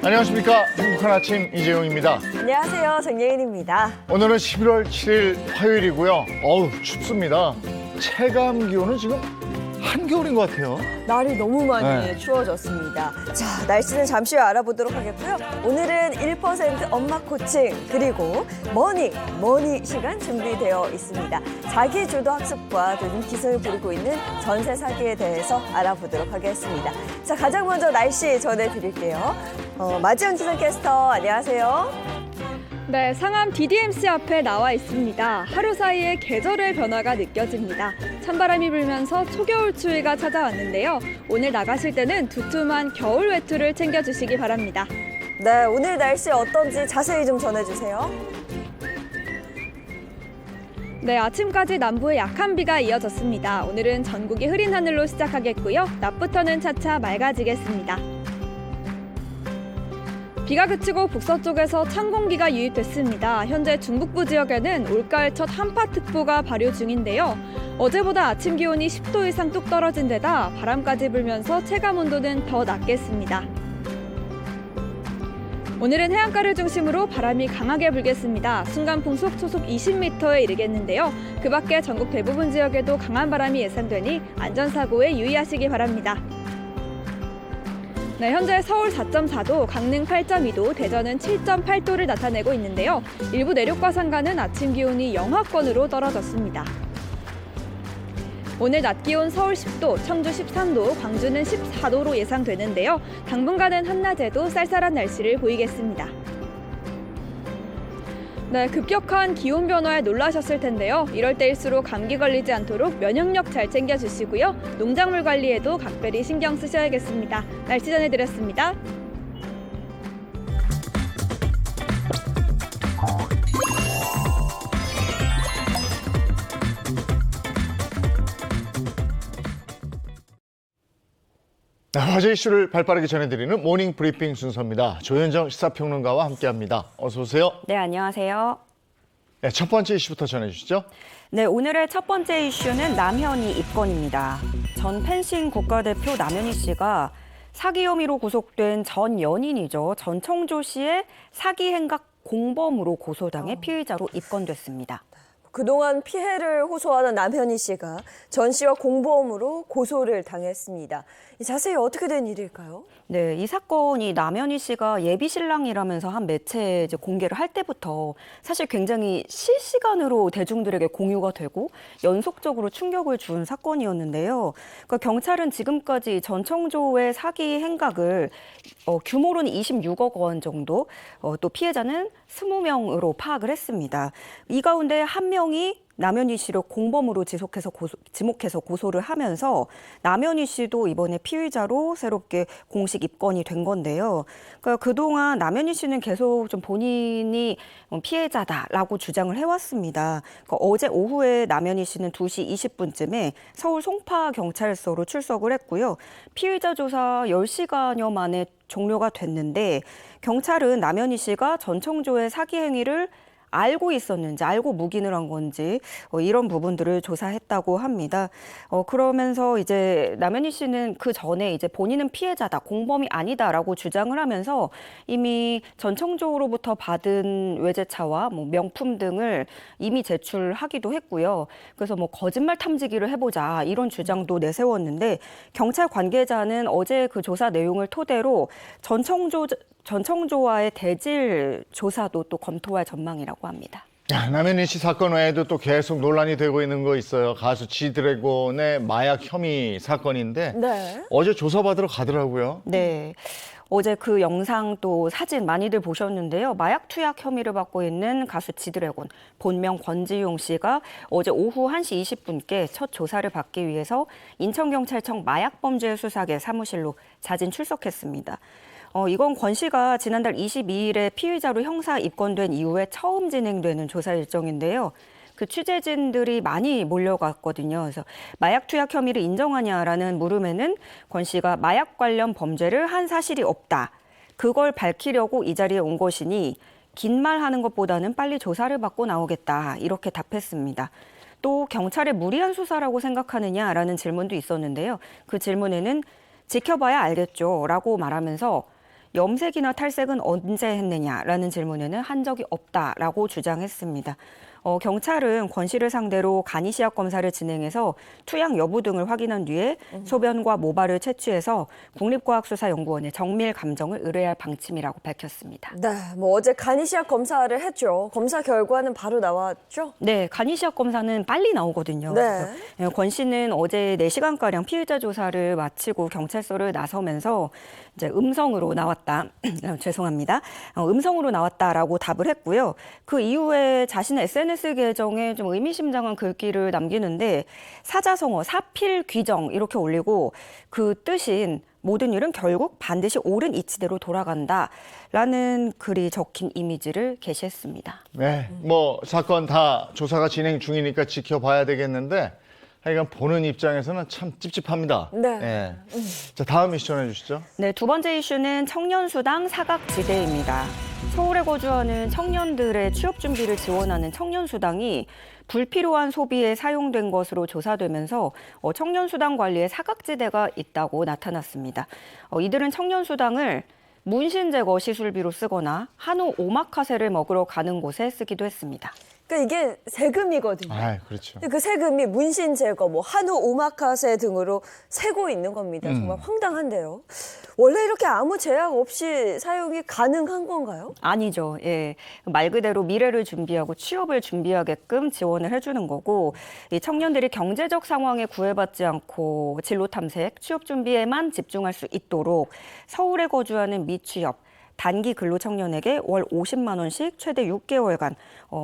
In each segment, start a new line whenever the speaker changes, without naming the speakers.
안녕하십니까. 행복한 아침 이재용입니다.
안녕하세요. 정예인입니다.
오늘은 11월 7일 화요일이고요. 어우, 춥습니다. 체감 기온은 지금 한겨울인 것 같아요.
날이 너무 많이 추워졌습니다. 자, 날씨는 잠시 후에 알아보도록 하겠고요. 오늘은 1% 엄마 코칭 그리고 머니 시간 준비되어 있습니다. 자기주도 학습과 요즘 기승을 부리고 있는 전세 사기에 대해서 알아보도록 하겠습니다. 자, 가장 먼저 날씨 전해드릴게요. 마지원 기상캐스터 안녕하세요.
네, 상암 DDMC 앞에 나와 있습니다. 하루 사이에 계절의 변화가 느껴집니다. 찬바람이 불면서 초겨울 추위가 찾아왔는데요. 오늘 나가실 때는 두툼한 겨울 외투를 챙겨주시기 바랍니다.
네, 오늘 날씨 어떤지 자세히 좀 전해주세요.
네, 아침까지 남부에 약한 비가 이어졌습니다. 오늘은 전국이 흐린 하늘로 시작하겠고요. 낮부터는 차차 맑아지겠습니다. 비가 그치고 북서쪽에서 찬 공기가 유입됐습니다. 현재 중북부 지역에는 올가을 첫 한파특보가 발효 중인데요. 어제보다 아침 기온이 10도 이상 뚝 떨어진 데다 바람까지 불면서 체감 온도는 더 낮겠습니다. 오늘은 해안가를 중심으로 바람이 강하게 불겠습니다. 순간 풍속 초속 20m에 이르겠는데요. 그 밖에 전국 대부분 지역에도 강한 바람이 예상되니 안전사고에 유의하시기 바랍니다. 네, 현재 서울 4.4도, 강릉 8.2도, 대전은 7.8도를 나타내고 있는데요. 일부 내륙과 산간은 아침 기온이 영하권으로 떨어졌습니다. 오늘 낮 기온 서울 10도, 청주 13도, 광주는 14도로 예상되는데요. 당분간은 한낮에도 쌀쌀한 날씨를 보이겠습니다. 네, 급격한 기온 변화에 놀라셨을 텐데요. 이럴 때일수록 감기 걸리지 않도록 면역력 잘 챙겨주시고요. 농작물 관리에도 각별히 신경 쓰셔야겠습니다. 날씨 전해드렸습니다.
화제 이슈를 발빠르게 전해드리는 모닝 브리핑 순서입니다. 조현정 시사평론가와 함께합니다. 어서 오세요.
네, 안녕하세요.
네, 첫 번째 이슈부터 전해주시죠.
네, 오늘의 첫 번째 이슈는 남현희 입건입니다. 전 펜싱 국가대표 남현희 씨가 사기 혐의로 구속된 전 연인이죠. 전청조 씨의 사기 행각 공범으로 고소당해 피의자로 입건됐습니다.
그동안 피해를 호소하는 남현희 씨가 전 씨와 공범으로 고소를 당했습니다. 자세히 어떻게 된 일일까요?
네, 이 사건이 남현희 씨가 예비 신랑이라면서 한 매체에 이제 공개를 할 때부터 사실 굉장히 실시간으로 대중들에게 공유가 되고 연속적으로 충격을 준 사건이었는데요. 그러니까 경찰은 지금까지 전청조의 사기 행각을 규모로는 26억 원 정도, 또 피해자는 20명으로 파악을 했습니다. 이 가운데 한 명이 남현희 씨를 공범으로 지목해서 고소를 하면서 남현희 씨도 이번에 피의자로 새롭게 공식 입건이 된 건데요. 그러니까 그동안 남현희 씨는 계속 좀 본인이 피해자다라고 주장을 해왔습니다. 그러니까 어제 오후에 남현희 씨는 2시 20분쯤에 서울 송파경찰서로 출석을 했고요. 피의자 조사 10시간여 만에 종료가 됐는데 경찰은 남현희 씨가 전청조의 사기 행위를 알고 있었는지, 알고 묵인을 한 건지 이런 부분들을 조사했다고 합니다. 그러면서 이제 남현희 씨는 그 전에 이제 본인은 피해자다, 공범이 아니다라고 주장을 하면서 이미 전청조로부터 받은 외제차와 뭐 명품 등을 이미 제출하기도 했고요. 그래서 뭐 거짓말 탐지기를 해보자 이런 주장도 내세웠는데 경찰 관계자는 어제 그 조사 내용을 토대로 전청조와의 대질 조사도 또 검토할 전망이라고 합니다.
남현희 씨 사건 외에도 또 계속 논란이 되고 있는 거 있어요. 가수 지드래곤의 마약 혐의 사건인데
네.
어제 조사받으러 가더라고요.
네. 어제 그 영상 또 사진 많이들 보셨는데요. 마약 투약 혐의를 받고 있는 가수 지드래곤, 본명 권지용 씨가 어제 오후 1시 20분께 첫 조사를 받기 위해서 인천경찰청 마약범죄수사계 사무실로 자진 출석했습니다. 이건 권 씨가 지난달 22일에 피의자로 형사 입건된 이후에 처음 진행되는 조사 일정인데요. 그 취재진들이 많이 몰려갔거든요. 그래서 마약 투약 혐의를 인정하냐라는 물음에는 권 씨가 마약 관련 범죄를 한 사실이 없다. 그걸 밝히려고 이 자리에 온 것이니 긴 말 하는 것보다는 빨리 조사를 받고 나오겠다. 이렇게 답했습니다. 또 경찰의 무리한 수사라고 생각하느냐라는 질문도 있었는데요. 그 질문에는 지켜봐야 알겠죠 라고 말하면서 염색이나 탈색은 언제 했느냐라는 질문에는 한 적이 없다라고 주장했습니다. 경찰은 권 씨를 상대로 간이시약 검사를 진행해서 투약 여부 등을 확인한 뒤에 소변과 모발을 채취해서 국립과학수사연구원에 정밀 감정을 의뢰할 방침이라고 밝혔습니다.
네, 뭐 어제 간이시약 검사를 했죠. 검사 결과는 바로 나왔죠?
네, 간이시약 검사는 빨리 나오거든요.
네.
그래서 권 씨는 어제 4시간가량 피의자 조사를 마치고 경찰서를 나서면서 이제 음성으로 나왔다. 죄송합니다. 음성으로 나왔다라고 답을 했고요. 그 이후에 자신의 SNS 계정에 좀 의미심장한 글귀를 남기는데 사자성어, 사필귀정 이렇게 올리고 그 뜻인 모든 일은 결국 반드시 옳은 이치대로 돌아간다라는 글이 적힌 이미지를 게시했습니다.
네, 뭐 사건 다 조사가 진행 중이니까 지켜봐야 되겠는데 하여간 보는 입장에서는 참 찝찝합니다.
네.
자, 다음 이슈 전해주시죠.
네, 두 번째 이슈는 청년수당 사각지대입니다. 서울에 거주하는 청년들의 취업 준비를 지원하는 청년수당이 불필요한 소비에 사용된 것으로 조사되면서 청년수당 관리에 사각지대가 있다고 나타났습니다. 이들은 청년수당을 문신 제거 시술비로 쓰거나 한우 오마카세를 먹으러 가는 곳에 쓰기도 했습니다.
그러니까 이게 세금이거든요.
아, 그렇죠.
근데 그 세금이 문신 제거, 뭐 한우 오마카세 등으로 새고 있는 겁니다. 정말 황당한데요. 원래 이렇게 아무 제약 없이 사용이 가능한 건가요?
아니죠. 예. 말 그대로 미래를 준비하고 취업을 준비하게끔 지원을 해주는 거고, 이 청년들이 경제적 상황에 구애받지 않고 진로 탐색, 취업 준비에만 집중할 수 있도록 서울에 거주하는 미취업, 단기 근로 청년에게 월 50만 원씩 최대 6개월간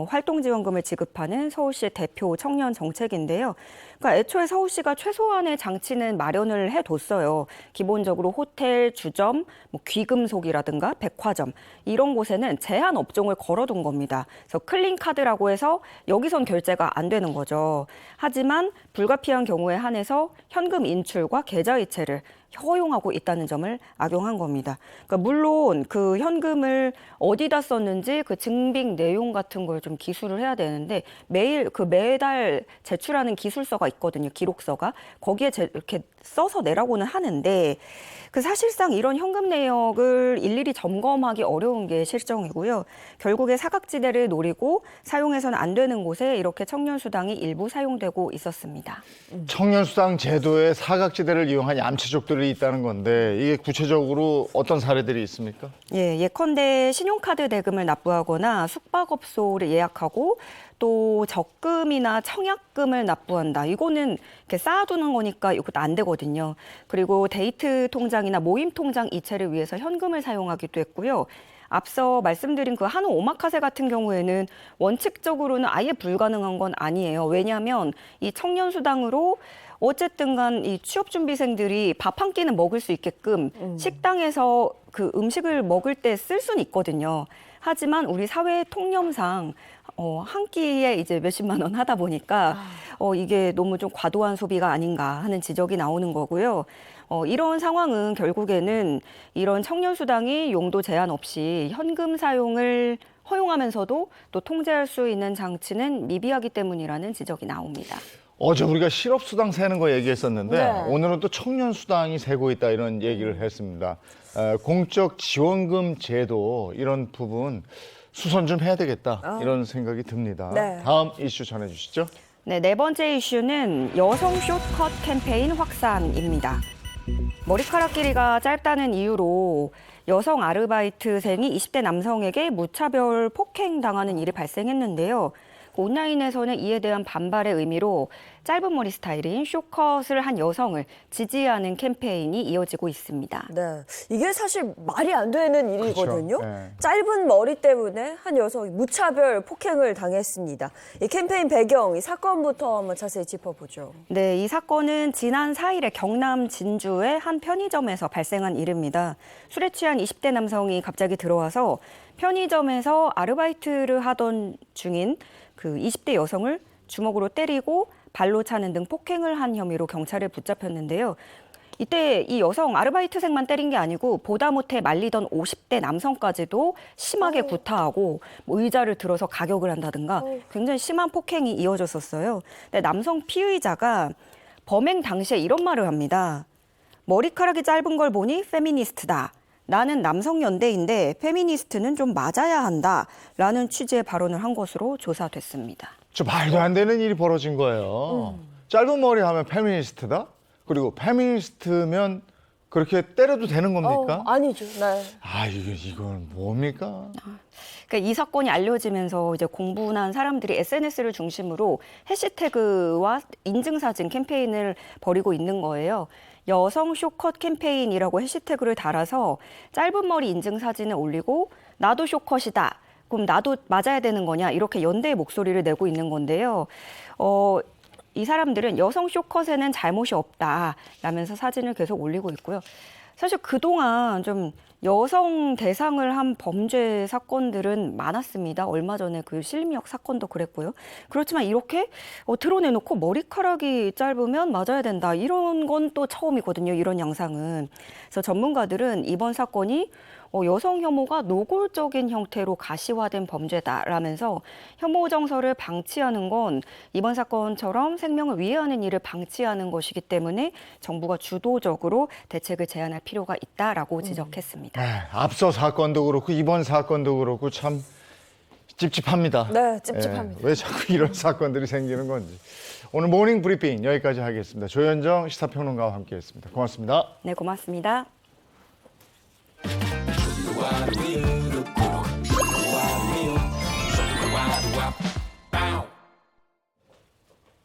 활동 지원금을 지급하는 서울시의 대표 청년 정책인데요. 그러니까 애초에 서울시가 최소한의 장치는 마련을 해뒀어요. 기본적으로 호텔, 주점, 뭐 귀금속이라든가 백화점 이런 곳에는 제한 업종을 걸어둔 겁니다. 그래서 클린 카드라고 해서 여기선 결제가 안 되는 거죠. 하지만 불가피한 경우에 한해서 현금 인출과 계좌 이체를 허용하고 있다는 점을 악용한 겁니다. 그러니까 물론 그 현금을 어디다 썼는지 그 증빙 내용 같은 걸 좀 기술을 해야 되는데 매달 제출하는 기술서가 있거든요. 기록서가 거기에 이렇게 써서 내라고는 하는데 그 사실상 이런 현금 내역을 일일이 점검하기 어려운 게 실정이고요. 결국에 사각지대를 노리고 사용해서는 안 되는 곳에 이렇게 청년수당이 일부 사용되고 있었습니다.
청년수당 제도에 사각지대를 이용한 얌체족들이 있다는 건데 이게 구체적으로 어떤 사례들이 있습니까?
예, 예컨대 신용카드 대금을 납부하거나 숙박업소를 예약하고 또 적금이나 청약금을 납부한다. 이거는 이렇게 쌓아두는 거니까 이것도 안 되거든요. 그리고 데이트 통장이나 모임 통장 이체를 위해서 현금을 사용하기도 했고요. 앞서 말씀드린 그 한우 오마카세 같은 경우에는 원칙적으로는 아예 불가능한 건 아니에요. 왜냐하면 이 청년수당으로 어쨌든 간 이 취업준비생들이 밥 한 끼는 먹을 수 있게끔 식당에서 그 음식을 먹을 때 쓸 수는 있거든요. 하지만 우리 사회 통념상 한 끼에 이제 몇십만 원 하다 보니까 이게 너무 좀 과도한 소비가 아닌가 하는 지적이 나오는 거고요. 이런 상황은 결국에는 이런 청년수당이 용도 제한 없이 현금 사용을 허용하면서도 또 통제할 수 있는 장치는 미비하기 때문이라는 지적이 나옵니다.
어제 우리가 실업수당 세는 거 얘기했었는데
네.
오늘은 또 청년수당이 세고 있다 이런 얘기를 했습니다. 공적 지원금 제도 이런 부분 수선 좀 해야 되겠다 이런 생각이 듭니다.
네.
다음 이슈 전해주시죠.
네 번째 이슈는 여성 숏컷 캠페인 확산입니다. 머리카락 길이가 짧다는 이유로 여성 아르바이트생이 20대 남성에게 무차별 폭행당하는 일이 발생했는데요. 온라인에서는 이에 대한 반발의 의미로 짧은 머리 스타일인 숏컷을 한 여성을 지지하는 캠페인이 이어지고 있습니다.
네, 이게 사실 말이 안 되는 일이거든요.
그렇죠. 네.
짧은 머리 때문에 한 여성이 무차별 폭행을 당했습니다. 이 캠페인 배경, 이 사건부터 한번 자세히 짚어보죠.
네, 이 사건은 지난 4일에 경남 진주의 한 편의점에서 발생한 일입니다. 술에 취한 20대 남성이 갑자기 들어와서 편의점에서 아르바이트를 하던 중인 그 20대 여성을 주먹으로 때리고 발로 차는 등 폭행을 한 혐의로 경찰에 붙잡혔는데요. 이때 이 여성 아르바이트생만 때린 게 아니고 보다 못해 말리던 50대 남성까지도 심하게 구타하고 뭐 의자를 들어서 가격을 한다든가 굉장히 심한 폭행이 이어졌었어요. 근데 남성 피의자가 범행 당시에 이런 말을 합니다. 머리카락이 짧은 걸 보니 페미니스트다. 나는 남성 연대인데 페미니스트는 좀 맞아야 한다. 라는 취지의 발언을 한 것으로 조사됐습니다.
저 말도 안 되는 일이 벌어진 거예요. 짧은 머리 하면 페미니스트다? 그리고 페미니스트면 그렇게 때려도 되는 겁니까?
아니죠. 네.
아, 이건 뭡니까?
그러니까 이 사건이 알려지면서 이제 공분한 사람들이 SNS를 중심으로 해시태그와 인증사진 캠페인을 벌이고 있는 거예요. 여성 쇼컷 캠페인이라고 해시태그를 달아서 짧은 머리 인증사진을 올리고 나도 쇼컷이다. 그럼 나도 맞아야 되는 거냐 이렇게 연대의 목소리를 내고 있는 건데요. 이 사람들은 여성 쇼컷에는 잘못이 없다라면서 사진을 계속 올리고 있고요. 사실 그동안 좀 여성 대상을 한 범죄 사건들은 많았습니다. 얼마 전에 그 실미역 사건도 그랬고요. 그렇지만 이렇게 드러내놓고 머리카락이 짧으면 맞아야 된다. 이런 건 또 처음이거든요. 이런 양상은. 그래서 전문가들은 이번 사건이 여성 혐오가 노골적인 형태로 가시화된 범죄다라면서 혐오 정서를 방치하는 건 이번 사건처럼 생명을 위해하는 일을 방치하는 것이기 때문에 정부가 주도적으로 대책을 제안할 필요가 있다라고 지적했습니다.
앞서 사건도 그렇고 이번 사건도 그렇고 참 찝찝합니다.
네, 찝찝합니다.
왜 자꾸 이런 사건들이 생기는 건지. 오늘 모닝 브리핑 여기까지 하겠습니다. 조현정 시사평론가와 함께했습니다. 고맙습니다.
네, 고맙습니다.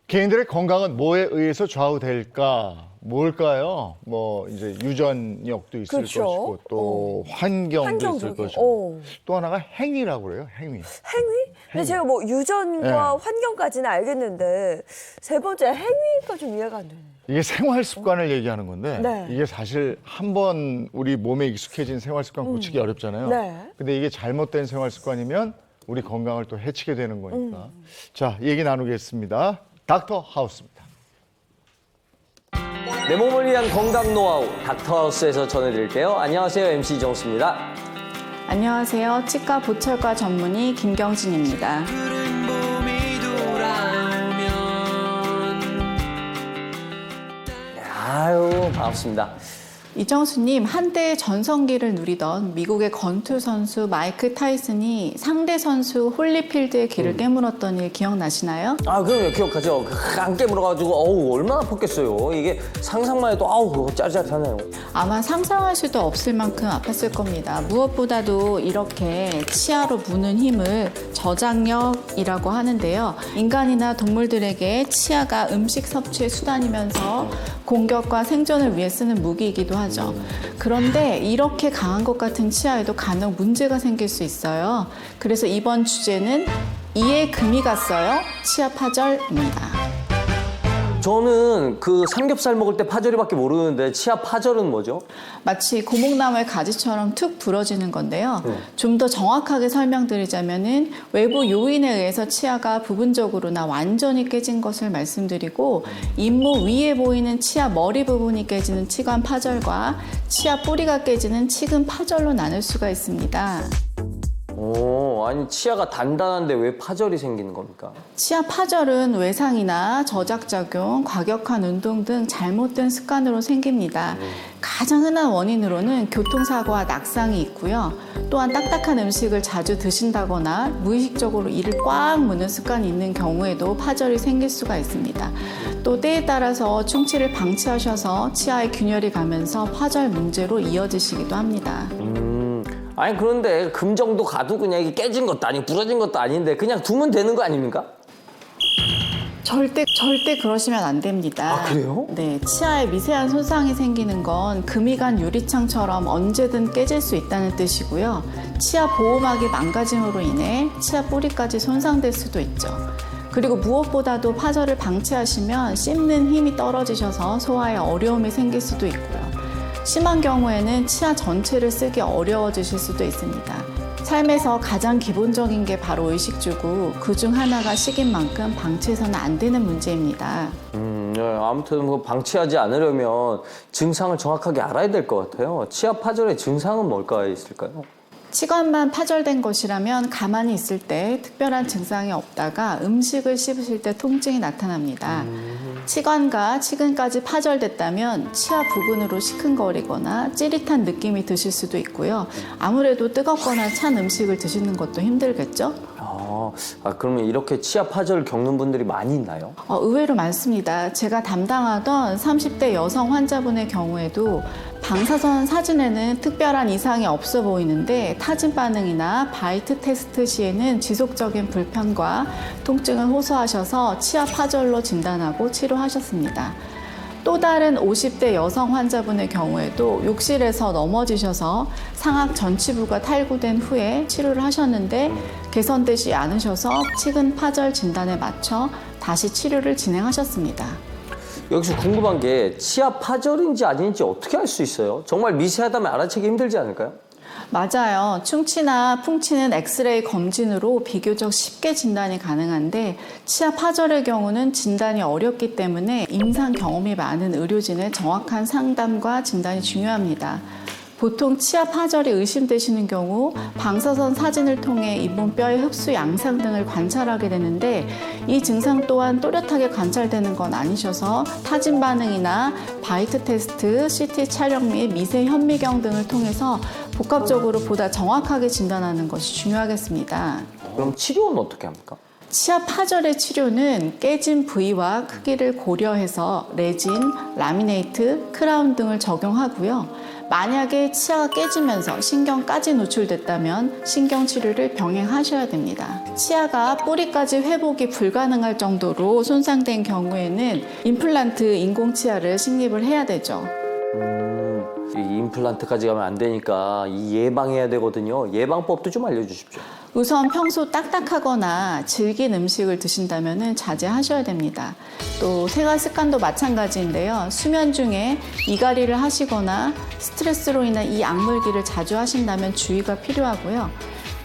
개인들의 건강은 뭐에 의해서 좌우될까? 뭘까요? 뭐 이제 유전력도 있을
그렇죠.
것이고 또 환경도 있을
환경적인.
것이고 또 하나가 행위라고 그래요. 행위.
행위? 근데 제가 뭐 유전과
네.
환경까지는 알겠는데 세 번째 행위가 좀 이해가 안 되네요.
이게 생활 습관을 얘기하는 건데
네.
이게 사실 한번 우리 몸에 익숙해진 생활 습관 고치기 어렵잖아요.
네.
근데 이게 잘못된 생활 습관이면 우리 건강을 또 해치게 되는 거니까. 자, 얘기 나누겠습니다. 닥터 하우스입니다.
내 몸을 위한 건강 노하우 닥터하우스에서 전해드릴게요. 안녕하세요. MC 정수입니다.
안녕하세요. 치과 보철과 전문의 김경진입니다.
아유, 반갑습니다.
이정수님, 한때 전성기를 누리던 미국의 권투 선수 마이크 타이슨이 상대 선수 홀리필드의 길을 깨물었던 일 기억나시나요?
아, 그럼요. 기억하죠. 안 깨물어가지고 어우 얼마나 아팠겠어요. 이게 상상만 해도 아우 그거 짜릿하네요.
아마 상상할 수도 없을 만큼 아팠을 겁니다. 무엇보다도 이렇게 치아로 무는 힘을 저장력이라고 하는데요. 인간이나 동물들에게 치아가 음식 섭취의 수단이면서 공격과 생존을 위해 쓰는 무기이기도 하죠. 그런데 이렇게 강한 것 같은 치아에도 간혹 문제가 생길 수 있어요. 그래서 이번 주제는 이에 금이 갔어요. 치아 파절입니다.
저는 그 삼겹살 먹을 때 파절이밖에 모르는데 치아 파절은 뭐죠?
마치 고목나무의 가지처럼 툭 부러지는 건데요. 좀 더 정확하게 설명드리자면은 외부 요인에 의해서 치아가 부분적으로나 완전히 깨진 것을 말씀드리고 잇몸 위에 보이는 치아 머리 부분이 깨지는 치관 파절과 치아 뿌리가 깨지는 치근 파절로 나눌 수가 있습니다.
오, 아니 치아가 단단한데 왜 파절이 생기는 겁니까?
치아 파절은 외상이나 저작작용, 과격한 운동 등 잘못된 습관으로 생깁니다. 가장 흔한 원인으로는 교통사고와 낙상이 있고요. 또한 딱딱한 음식을 자주 드신다거나 무의식적으로 이를 꽉 무는 습관이 있는 경우에도 파절이 생길 수가 있습니다. 또 때에 따라서 충치를 방치하셔서 치아에 균열이 가면서 파절 문제로 이어지시기도 합니다.
아니 그런데 금 정도 가도 그냥 이게 깨진 것도 아니고 부러진 것도 아닌데 그냥 두면 되는 거 아닙니까?
절대 그러시면 안 됩니다.
아, 그래요?
네, 치아에 미세한 손상이 생기는 건 금이 간 유리창처럼 언제든 깨질 수 있다는 뜻이고요. 치아 보호막이 망가짐으로 인해 치아 뿌리까지 손상될 수도 있죠. 그리고 무엇보다도 파절을 방치하시면 씹는 힘이 떨어지셔서 소화에 어려움이 생길 수도 있고요. 심한 경우에는 치아 전체를 쓰기 어려워지실 수도 있습니다. 삶에서 가장 기본적인 게 바로 의식주고 그중 하나가 식인 만큼 방치해서는 안 되는 문제입니다.
네, 아무튼 뭐 방치하지 않으려면 증상을 정확하게 알아야 될 것 같아요. 치아 파절의 증상은 뭘까 있을까요?
치관만 파절된 것이라면 가만히 있을 때 특별한 증상이 없다가 음식을 씹으실 때 통증이 나타납니다. 치관과 치근까지 파절됐다면 치아 부근으로 시큰거리거나 찌릿한 느낌이 드실 수도 있고요. 아무래도 뜨겁거나 찬 음식을 드시는 것도 힘들겠죠?
그러면 이렇게 치아 파절을 겪는 분들이 많이 있나요?
의외로 많습니다. 제가 담당하던 30대 여성 환자분의 경우에도 방사선 사진에는 특별한 이상이 없어 보이는데 타진 반응이나 바이트 테스트 시에는 지속적인 불편과 통증을 호소하셔서 치아 파절로 진단하고 치료하셨습니다. 또 다른 50대 여성 환자분의 경우에도 욕실에서 넘어지셔서 상악 전치부가 탈구된 후에 치료를 하셨는데 개선되지 않으셔서 치근 파절 진단에 맞춰 다시 치료를 진행하셨습니다.
여기서 궁금한 게 치아 파절인지 아닌지 어떻게 알 수 있어요? 정말 미세하다면 알아채기 힘들지 않을까요?
맞아요. 충치나 풍치는 엑스레이 검진으로 비교적 쉽게 진단이 가능한데 치아 파절의 경우는 진단이 어렵기 때문에 임상 경험이 많은 의료진의 정확한 상담과 진단이 중요합니다. 보통 치아 파절이 의심되시는 경우 방사선 사진을 통해 잇몸뼈의 흡수 양상 등을 관찰하게 되는데 이 증상 또한 또렷하게 관찰되는 건 아니셔서 타진 반응이나 바이트 테스트, CT 촬영 및 미세 현미경 등을 통해서 복합적으로 보다 정확하게 진단하는 것이 중요하겠습니다.
그럼 치료는 어떻게 합니까?
치아 파절의 치료는 깨진 부위와 크기를 고려해서 레진, 라미네이트, 크라운 등을 적용하고요. 만약에 치아가 깨지면서 신경까지 노출됐다면 신경 치료를 병행하셔야 됩니다. 치아가 뿌리까지 회복이 불가능할 정도로 손상된 경우에는 임플란트 인공치아를 식립을 해야 되죠.
이 임플란트까지 가면 안 되니까 이 예방해야 되거든요. 예방법도 좀 알려주십시오.
우선 평소 딱딱하거나 질긴 음식을 드신다면 자제하셔야 됩니다. 또 생활 습관도 마찬가지인데요. 수면 중에 이갈이를 하시거나 스트레스로 인한 이 악물기를 자주 하신다면 주의가 필요하고요.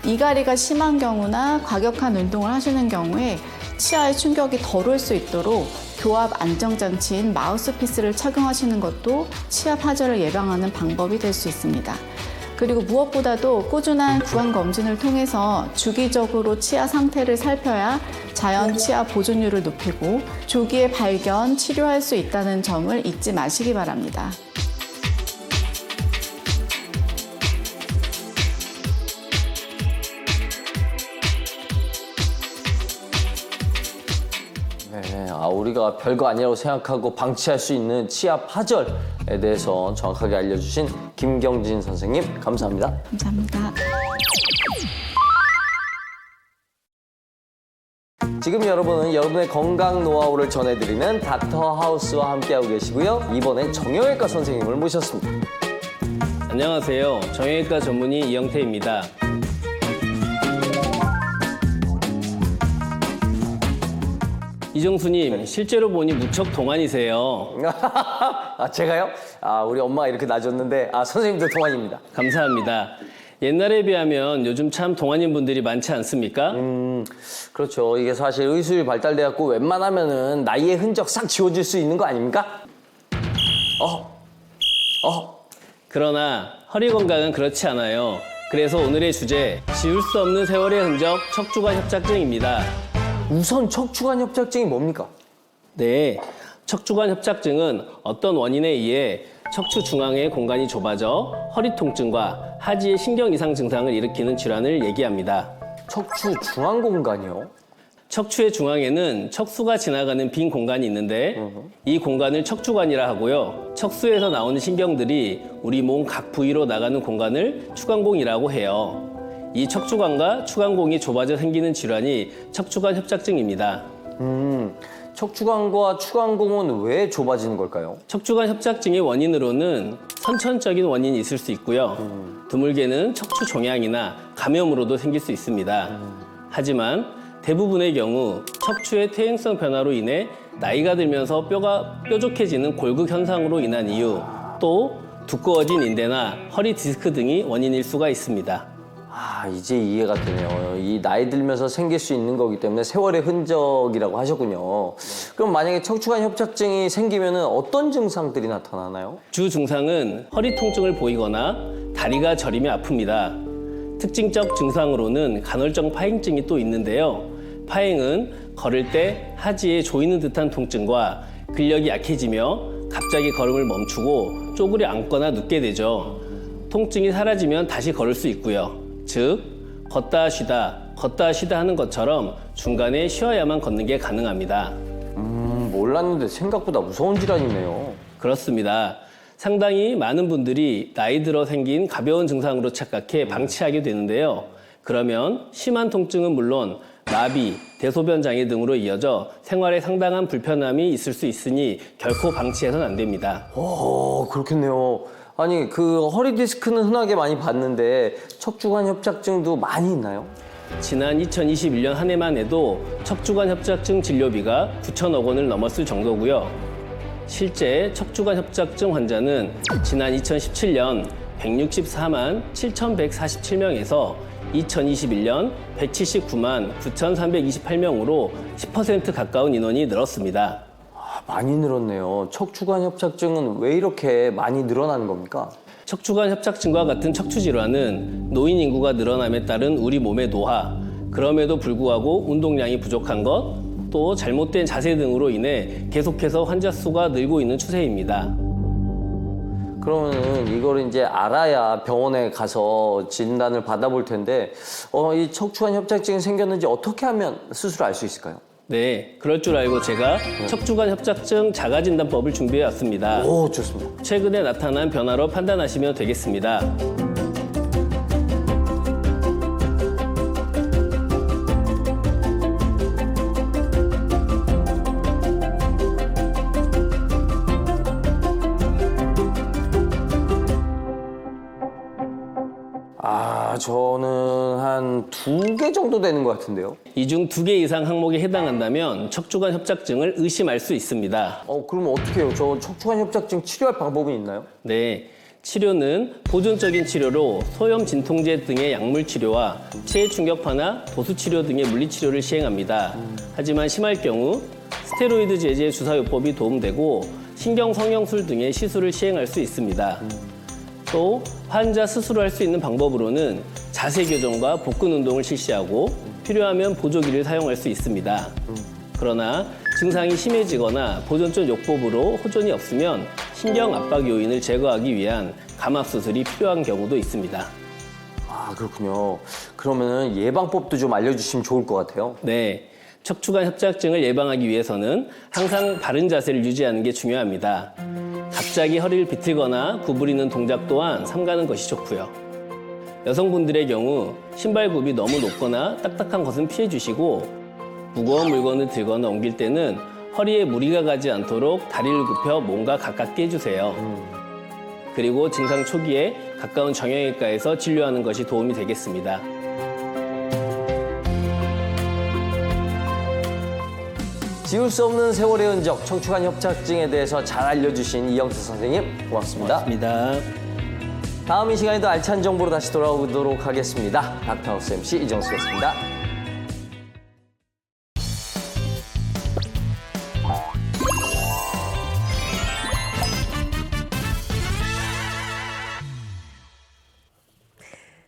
이갈이가 심한 경우나 과격한 운동을 하시는 경우에 치아의 충격이 덜 올 수 있도록 교합 안정장치인 마우스피스를 착용하시는 것도 치아 파절을 예방하는 방법이 될 수 있습니다. 그리고 무엇보다도 꾸준한 구강 검진을 통해서 주기적으로 치아 상태를 살펴야 자연 치아 보존율을 높이고 조기에 발견, 치료할 수 있다는 점을 잊지 마시기 바랍니다.
네, 우리가 별거 아니라고 생각하고 방치할 수 있는 치아 파절에 대해서 정확하게 알려주신 김경진 선생님 감사합니다.
감사합니다.
지금 여러분은 여러분의 건강 노하우를 전해드리는 닥터 하우스와 함께하고 계시고요. 이번엔 정형외과 선생님을 모셨습니다.
안녕하세요. 정형외과 전문의 이영태입니다. 이정수님, 실제로 보니 무척 동안이세요.
제가요? 우리 엄마가 이렇게 낳아줬는데 선생님도 동안입니다.
감사합니다. 옛날에 비하면 요즘 참 동안인 분들이 많지 않습니까?
그렇죠. 이게 사실 의술이 발달돼갖고 웬만하면은 나이의 흔적 싹 지워질 수 있는 거 아닙니까?
그러나 허리 건강은 그렇지 않아요. 그래서 오늘의 주제, 지울 수 없는 세월의 흔적, 척추관 협착증입니다.
우선 척추관 협착증이 뭡니까?
네, 척추관 협착증은 어떤 원인에 의해 척추 중앙의 공간이 좁아져 허리 통증과 하지의 신경 이상 증상을 일으키는 질환을 얘기합니다.
척추 중앙 공간이요?
척추의 중앙에는 척수가 지나가는 빈 공간이 있는데 이 공간을 척추관이라 하고요. 척수에서 나오는 신경들이 우리 몸 각 부위로 나가는 공간을 추간공이라고 해요. 이 척추관과 추간공이 좁아져 생기는 질환이 척추관 협착증입니다.
척추관과 추간공은 왜 좁아지는 걸까요?
척추관 협착증의 원인으로는 선천적인 원인이 있을 수 있고요. 드물게는 척추 종양이나 감염으로도 생길 수 있습니다. 하지만 대부분의 경우 척추의 퇴행성 변화로 인해 나이가 들면서 뼈가 뾰족해지는 골극 현상으로 인한 이유, 또 두꺼워진 인대나 허리 디스크 등이 원인일 수가 있습니다.
이제 이해가 되네요. 이 나이 들면서 생길 수 있는 거기 때문에 세월의 흔적이라고 하셨군요. 그럼 만약에 척추관 협착증이 생기면 어떤 증상들이 나타나나요?
주 증상은 허리 통증을 보이거나 다리가 저리면 아픕니다. 특징적 증상으로는 간헐적 파행증이 또 있는데요. 파행은 걸을 때 하지에 조이는 듯한 통증과 근력이 약해지며 갑자기 걸음을 멈추고 쪼그려 앉거나 눕게 되죠. 통증이 사라지면 다시 걸을 수 있고요. 즉, 걷다 쉬다 하는 것처럼 중간에 쉬어야만 걷는 게 가능합니다.
몰랐는데 생각보다 무서운 질환이네요.
그렇습니다. 상당히 많은 분들이 나이 들어 생긴 가벼운 증상으로 착각해 방치하게 되는데요. 그러면 심한 통증은 물론 마비, 대소변 장애 등으로 이어져 생활에 상당한 불편함이 있을 수 있으니 결코 방치해서는 안 됩니다.
그렇겠네요. 아니, 그 허리 디스크는 흔하게 많이 봤는데 척추관 협착증도 많이 있나요?
지난 2021년 한 해만 해도 척추관 협착증 진료비가 9천억 원을 넘었을 정도고요. 실제 척추관 협착증 환자는 지난 2017년 164만 7,147명에서 2021년 179만 9,328명으로 10% 가까운 인원이 늘었습니다.
많이 늘었네요. 척추관 협착증은 왜 이렇게 많이 늘어나는 겁니까?
척추관 협착증과 같은 척추 질환은 노인 인구가 늘어남에 따른 우리 몸의 노화, 그럼에도 불구하고 운동량이 부족한 것, 또 잘못된 자세 등으로 인해 계속해서 환자 수가 늘고 있는 추세입니다.
그러면은 이걸 이제 알아야 병원에 가서 진단을 받아볼 텐데, 이 척추관 협착증이 생겼는지 어떻게 하면 스스로 알 수 있을까요?
네, 그럴 줄 알고 제가 척추관 협착증 자가진단법을 준비해 왔습니다.
오, 좋습니다.
최근에 나타난 변화로 판단하시면 되겠습니다.
저는 한 2개 정도 되는 것 같은데요.
이 중 2개 이상 항목에 해당한다면 척추관 협착증을 의심할 수 있습니다.
그럼 어떻게 해요? 저 척추관 협착증 치료할 방법이 있나요?
네, 치료는 보존적인 치료로 소염 진통제 등의 약물 치료와 체해 충격파나 도수 치료 등의 물리 치료를 시행합니다. 하지만 심할 경우 스테로이드 제제 주사요법이 도움되고 신경 성형술 등의 시술을 시행할 수 있습니다. 또 환자 스스로 할 수 있는 방법으로는 자세 교정과 복근 운동을 실시하고 필요하면 보조기를 사용할 수 있습니다. 그러나 증상이 심해지거나 보존적 요법으로 호전이 없으면 신경 압박 요인을 제거하기 위한 감압 수술이 필요한 경우도 있습니다.
그렇군요. 그러면 예방법도 좀 알려주시면 좋을 것 같아요.
네, 척추관 협착증을 예방하기 위해서는 항상 바른 자세를 유지하는 게 중요합니다. 갑자기 허리를 비틀거나 구부리는 동작 또한 삼가는 것이 좋고요. 여성분들의 경우 신발굽이 너무 높거나 딱딱한 것은 피해 주시고 무거운 물건을 들거나 옮길 때는 허리에 무리가 가지 않도록 다리를 굽혀 몸과 가깝게 해주세요. 그리고 증상 초기에 가까운 정형외과에서 진료하는 것이 도움이 되겠습니다.
지울 수 없는 세월의 흔적, 척추관 협착증에 대해서 잘 알려주신 이영수 선생님, 고맙습니다.
고맙습니다.
다음 이 시간에도 알찬 정보로 다시 돌아오도록 하겠습니다. 닥터하우스 MC 이정수였습니다.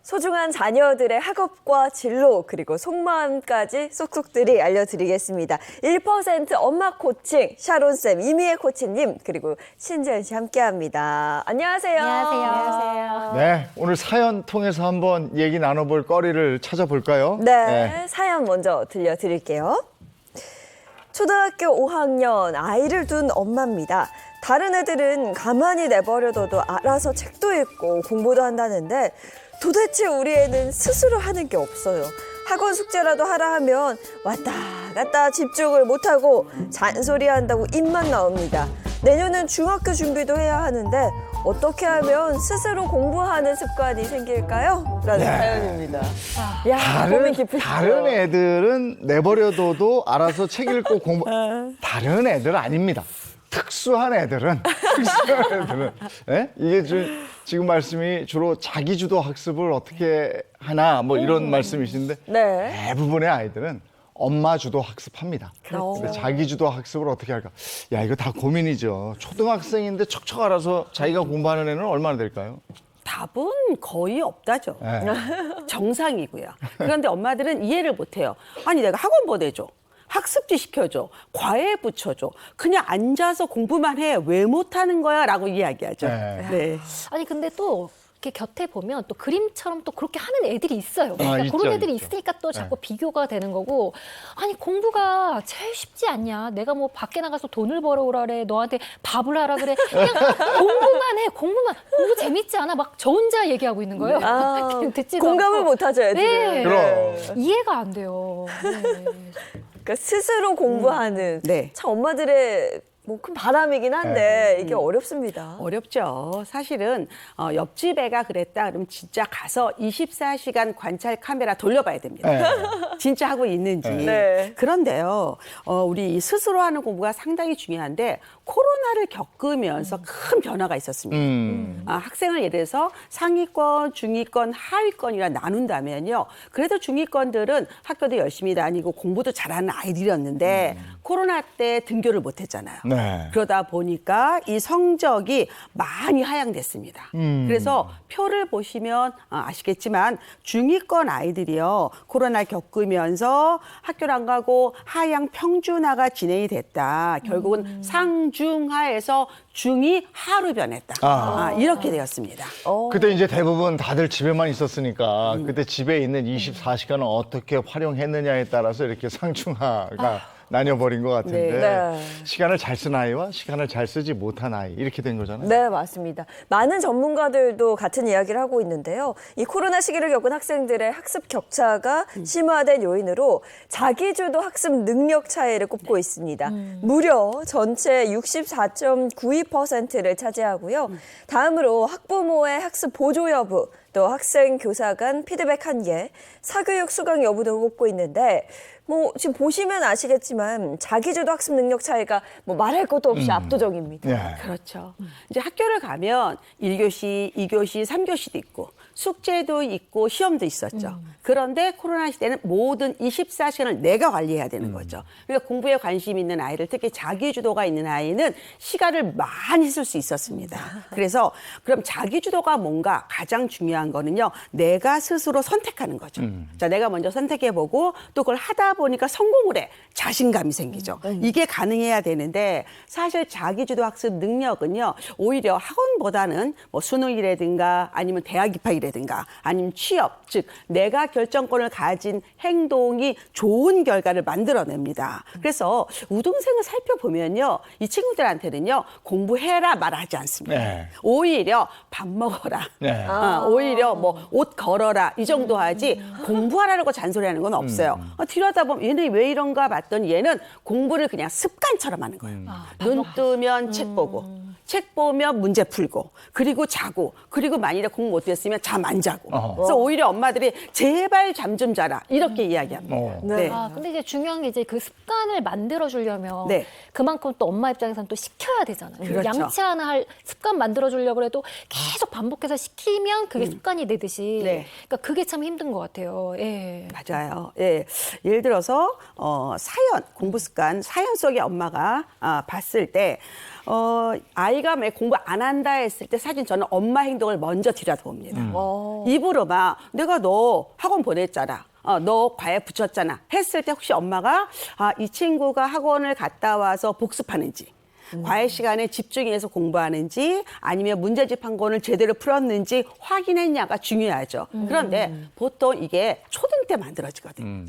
소중한 자녀들의 학업과 진로 그리고 속마음까지 쏙쏙들이 알려드리겠습니다. 1% 엄마 코칭 샤론쌤, 이미애 코치님 그리고 신지연 씨 함께합니다. 안녕하세요.
안녕하세요.
네, 오늘 사연 통해서 한번 얘기 나눠볼 거리를 찾아볼까요?
네, 사연 먼저 들려드릴게요. 초등학교 5학년 아이를 둔 엄마입니다. 다른 애들은 가만히 내버려둬도 알아서 책도 읽고 공부도 한다는데 도대체 우리 애는 스스로 하는 게 없어요. 학원 숙제라도 하라 하면 왔다 갔다 집중을 못하고 잔소리한다고 입만 나옵니다. 내년은 중학교 준비도 해야 하는데 어떻게 하면 스스로 공부하는 습관이 생길까요? 라는 사연입니다. 야, 고민 깊으시죠?
다른 애들은 내버려둬도 알아서 책 읽고 공부. 다른 애들 아닙니다. 특수한 애들은 예? 이게 지금 말씀이 주로 자기주도 학습을 어떻게 하나 뭐 이런 말씀이신데
네.
대부분의 아이들은 엄마 주도 학습합니다.
그렇죠.
근데 자기 주도 학습을 어떻게 할까? 야, 이거 다 고민이죠. 초등학생인데 척척 알아서 자기가 공부하는 애는 얼마나 될까요?
답은 거의 없다죠.
네.
정상이고요. 그런데 엄마들은 이해를 못해요. 아니 내가 학원 보내줘. 학습지 시켜줘. 과외 붙여줘. 그냥 앉아서 공부만 해. 왜 못하는 거야? 라고 이야기하죠.
네.
네.
아니 근데 또 이렇게 곁에 보면 또 그림처럼 또 그렇게 하는 애들이 있어요. 그러니까
있죠,
그런 애들이
있죠.
있으니까 또 자꾸 비교가 되는 거고. 아니 공부가 제일 쉽지 않냐. 내가 뭐 밖에 나가서 돈을 벌어오라 그래. 너한테 밥을 하라 그래. 그냥 공부만 해. 공부 재밌지 않아. 막 저 혼자 얘기하고 있는 거예요. 그냥 듣지도
공감을
않고.
못하죠, 애들은.
네.
그럼.
이해가 안 돼요. 네.
그러니까 스스로 공부하는
네.
참 엄마들의 뭐 큰 바람이긴 한데 이게 어렵습니다.
어렵죠. 사실은 옆집 애가 그랬다 그러면 진짜 가서 24시간 관찰 카메라 돌려봐야 됩니다.
네.
진짜 하고 있는지.
네.
그런데요, 우리 스스로 하는 공부가 상당히 중요한데 코로나를 겪으면서 큰 변화가 있었습니다. 학생을 예를 들어서 상위권, 중위권, 하위권이라 나눈다면요. 그래도 중위권들은 학교도 열심히 다니고 공부도 잘하는 아이들이었는데 코로나 때 등교를 못했잖아요.
네.
그러다 보니까 이 성적이 많이 하향됐습니다. 그래서 표를 보시면 아시겠지만 중위권 아이들이요. 코로나 겪으면서 학교를 안 가고 하향 평준화가 진행이 됐다. 결국은 상중하에서 중이 하로 변했다. 이렇게 되었습니다.
그때 이제 대부분 다들 집에만 있었으니까 그때 집에 있는 24시간을 어떻게 활용했느냐에 따라서 이렇게 상중하가 나뉘어버린 것 같은데
네.
시간을 잘 쓴 아이와 시간을 잘 쓰지 못한 아이 이렇게 된 거잖아요.
네, 맞습니다. 많은 전문가들도 같은 이야기를 하고 있는데요. 이 코로나 시기를 겪은 학생들의 학습 격차가 심화된 요인으로 자기주도 학습 능력 차이를 꼽고 있습니다. 무려 전체 64.92%를 차지하고요. 다음으로 학부모의 학습 보조 여부, 또 학생 교사 간 피드백 한계, 사교육 수강 여부 등을 꼽고 있는데 뭐 지금 보시면 아시겠지만 자기주도 학습 능력 차이가 뭐 말할 것도 없이 압도적입니다.
네.
그렇죠. 이제 학교를 가면 1교시, 2교시, 3교시도 있고 숙제도 있고 시험도 있었죠. 그런데 코로나 시대는 모든 24시간을 내가 관리해야 되는 거죠. 그러니까 공부에 관심 있는 아이들, 특히 자기주도가 있는 아이는 시간을 많이 쓸 수 있었습니다. 그래서 그럼 자기주도가 뭔가 가장 중요한 거는요. 내가 스스로 선택하는 거죠. 자, 내가 먼저 선택해보고 또 그걸 하다 보니까 성공을 해. 자신감이 생기죠. 이게 가능해야 되는데 사실 자기주도 학습 능력은요. 오히려 학원보다는 뭐 수능이라든가 아니면 대학 입학이라든가 아니면 취업, 즉 내가 결정권을 가진 행동이 좋은 결과를 만들어냅니다. 그래서 우등생을 살펴보면요. 이 친구들한테는요. 공부해라 말하지 않습니다.
네.
오히려 밥 먹어라.
네.
오히려 뭐 옷 걸어라 이 정도 하지 공부하라고 잔소리하는 건 없어요. 들여다보면 얘는 왜 이런가 봤더니 얘는 공부를 그냥 습관처럼 하는 거예요. 눈 뜨면 책 보고 책 보면 문제 풀고 그리고 자고 그리고 만일에 공부 못했으면 잠 안 자고 그래서 오히려 엄마들이 제발 잠 좀 자라 이렇게 이야기합니다.
네.
근데 이제 중요한 게 이제 그 습관을 만들어 주려면
네.
그만큼 또 엄마 입장에서는 또 시켜야 되잖아요.
그렇죠.
양치 하나 할 습관 만들어 주려고 해도 계속 반복해서 시키면 그게 습관이 되듯이.
네.
그러니까 그게 참 힘든 것 같아요. 예.
맞아요. 예. 예를 들어서 사연, 공부 습관, 사연 속에 엄마가 봤을 때 아이가 왜 공부 안 한다 했을 때 사실 저는 엄마 행동을 먼저 들여다봅니다. 입으로 막 내가 너 학원 보냈잖아. 너 과외 붙였잖아. 했을 때 혹시 엄마가 이 친구가 학원을 갔다 와서 복습하는지 과외 시간에 집중해서 공부하는지 아니면 문제집 한 권을 제대로 풀었는지 확인했냐가 중요하죠. 그런데 보통 이게 초등 때 만들어지거든요.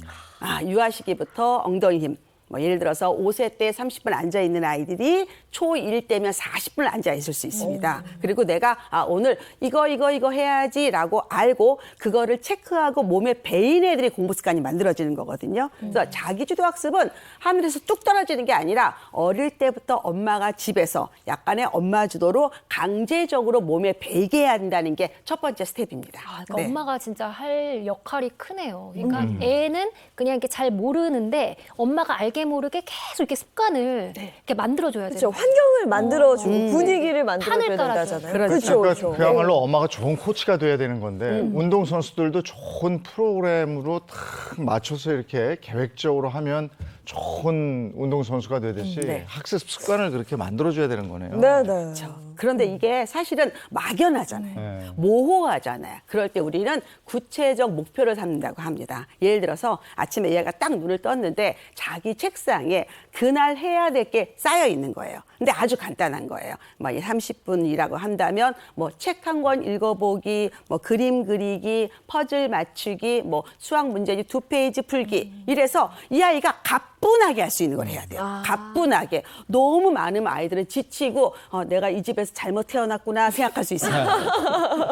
유아 시기부터 엉덩이 힘. 뭐 예를 들어서 5세 때 30분 앉아있는 아이들이 초1 때면 40분을 앉아있을 수 있습니다. 그리고 내가 오늘 이거 해야지라고 알고 그거를 체크하고 몸에 배인 애들이 공부 습관이 만들어지는 거거든요. 그래서 자기주도 학습은 하늘에서 뚝 떨어지는 게 아니라 어릴 때부터 엄마가 집에서 약간의 엄마 주도로 강제적으로 몸에 배게 해야 한다는 게 첫 번째 스텝입니다.
그러니까
네.
엄마가 진짜 할 역할이 크네요. 그러니까 애는 그냥 이렇게 잘 모르는데 엄마가 알게 알게 모르게 계속 이렇게 습관을 이렇게 만들어줘야 돼요.
그렇죠. 환경을 만들어주고 분위기를 만들어줘야
판을 깔아줘요.
된다잖아요.
그렇죠.
그렇죠.
그야말로 엄마가 좋은 코치가 돼야 되는 건데 운동 선수들도 좋은 프로그램으로 딱 맞춰서 이렇게 계획적으로 하면 좋은 운동 선수가 되듯이
네.
학습 습관을 그렇게 만들어줘야 되는 거네요.
네네.
그런데 이게 사실은 막연하잖아요.
네.
모호하잖아요. 그럴 때 우리는 구체적 목표를 삼는다고 합니다. 예를 들어서 아침에 얘가 딱 눈을 떴는데 자기 책상에 그날 해야 될 게 쌓여 있는 거예요. 근데 아주 간단한 거예요. 뭐 30분이라고 한다면 뭐 책 한 권 읽어보기, 뭐 그림 그리기, 퍼즐 맞추기, 뭐 수학 문제집 2페이지 풀기. 이래서 이 아이가 가뿐하게 할 수 있는 걸 해야 돼요. 가뿐하게. 너무 많으면 아이들은 지치고 내가 이 집에서 잘못 태어났구나 생각할 수 있어요.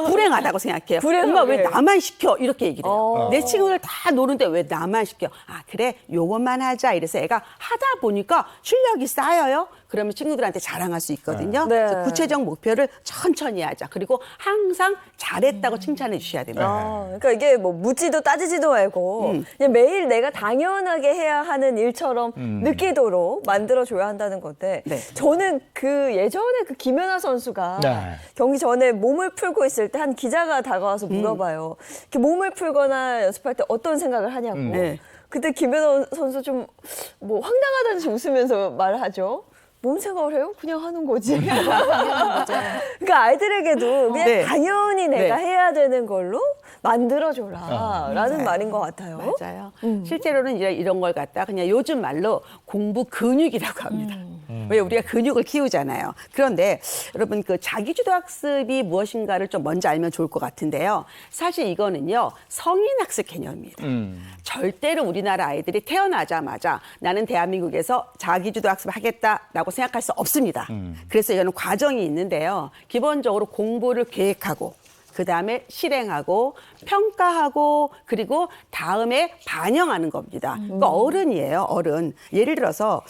불행하다고 생각해요.
불행하게.
엄마 왜 나만 시켜? 이렇게 얘기를 해요. 내 친구들 다 노는데 왜 나만 시켜? 아 그래 요것만 하자. 이래서 애가 하다 보니까 실력이 쌓여요. 그러면 친구들한테 자랑할 수 있거든요.
네.
그래서 구체적 목표를 천천히 하자. 그리고 항상 잘했다고 칭찬해 주셔야 됩니다.
그러니까 이게 뭐 묻지도 따지지도 말고 그냥 매일 내가 당연하게 해야 하는 일처럼 느끼도록 만들어줘야 한다는 건데
네.
저는 그 예전에 그 김연아 선수가
네.
경기 전에 몸을 풀고 있을 때 한 기자가 다가와서 물어봐요. 이렇게 몸을 풀거나 연습할 때 어떤 생각을 하냐고.
네.
그때 김연아 선수 좀 뭐 황당하다듯이 웃으면서 말하죠. 뭔 생각을 해요? 그냥 하는 거지. 그러니까 아이들에게도 그냥
네.
당연히 내가
네.
해야 되는 걸로 만들어줘라라는 말인 것 같아요.
맞아요. 실제로는 이제 이런 걸 갖다 그냥 요즘 말로 공부 근육이라고 합니다. 왜 우리가 근육을 키우잖아요. 그런데 여러분 그 자기주도 학습이 무엇인가를 좀 먼저 알면 좋을 것 같은데요. 사실 이거는요 성인 학습 개념입니다. 절대로 우리나라 아이들이 태어나자마자 나는 대한민국에서 자기주도 학습을 하겠다라고 생각할 수 없습니다. 그래서 이거는 과정이 있는데요. 기본적으로 공부를 계획하고 그다음에 실행하고 평가하고 그리고 다음에 반영하는 겁니다. 그러니까 어른이에요. 어른. 예를 들어서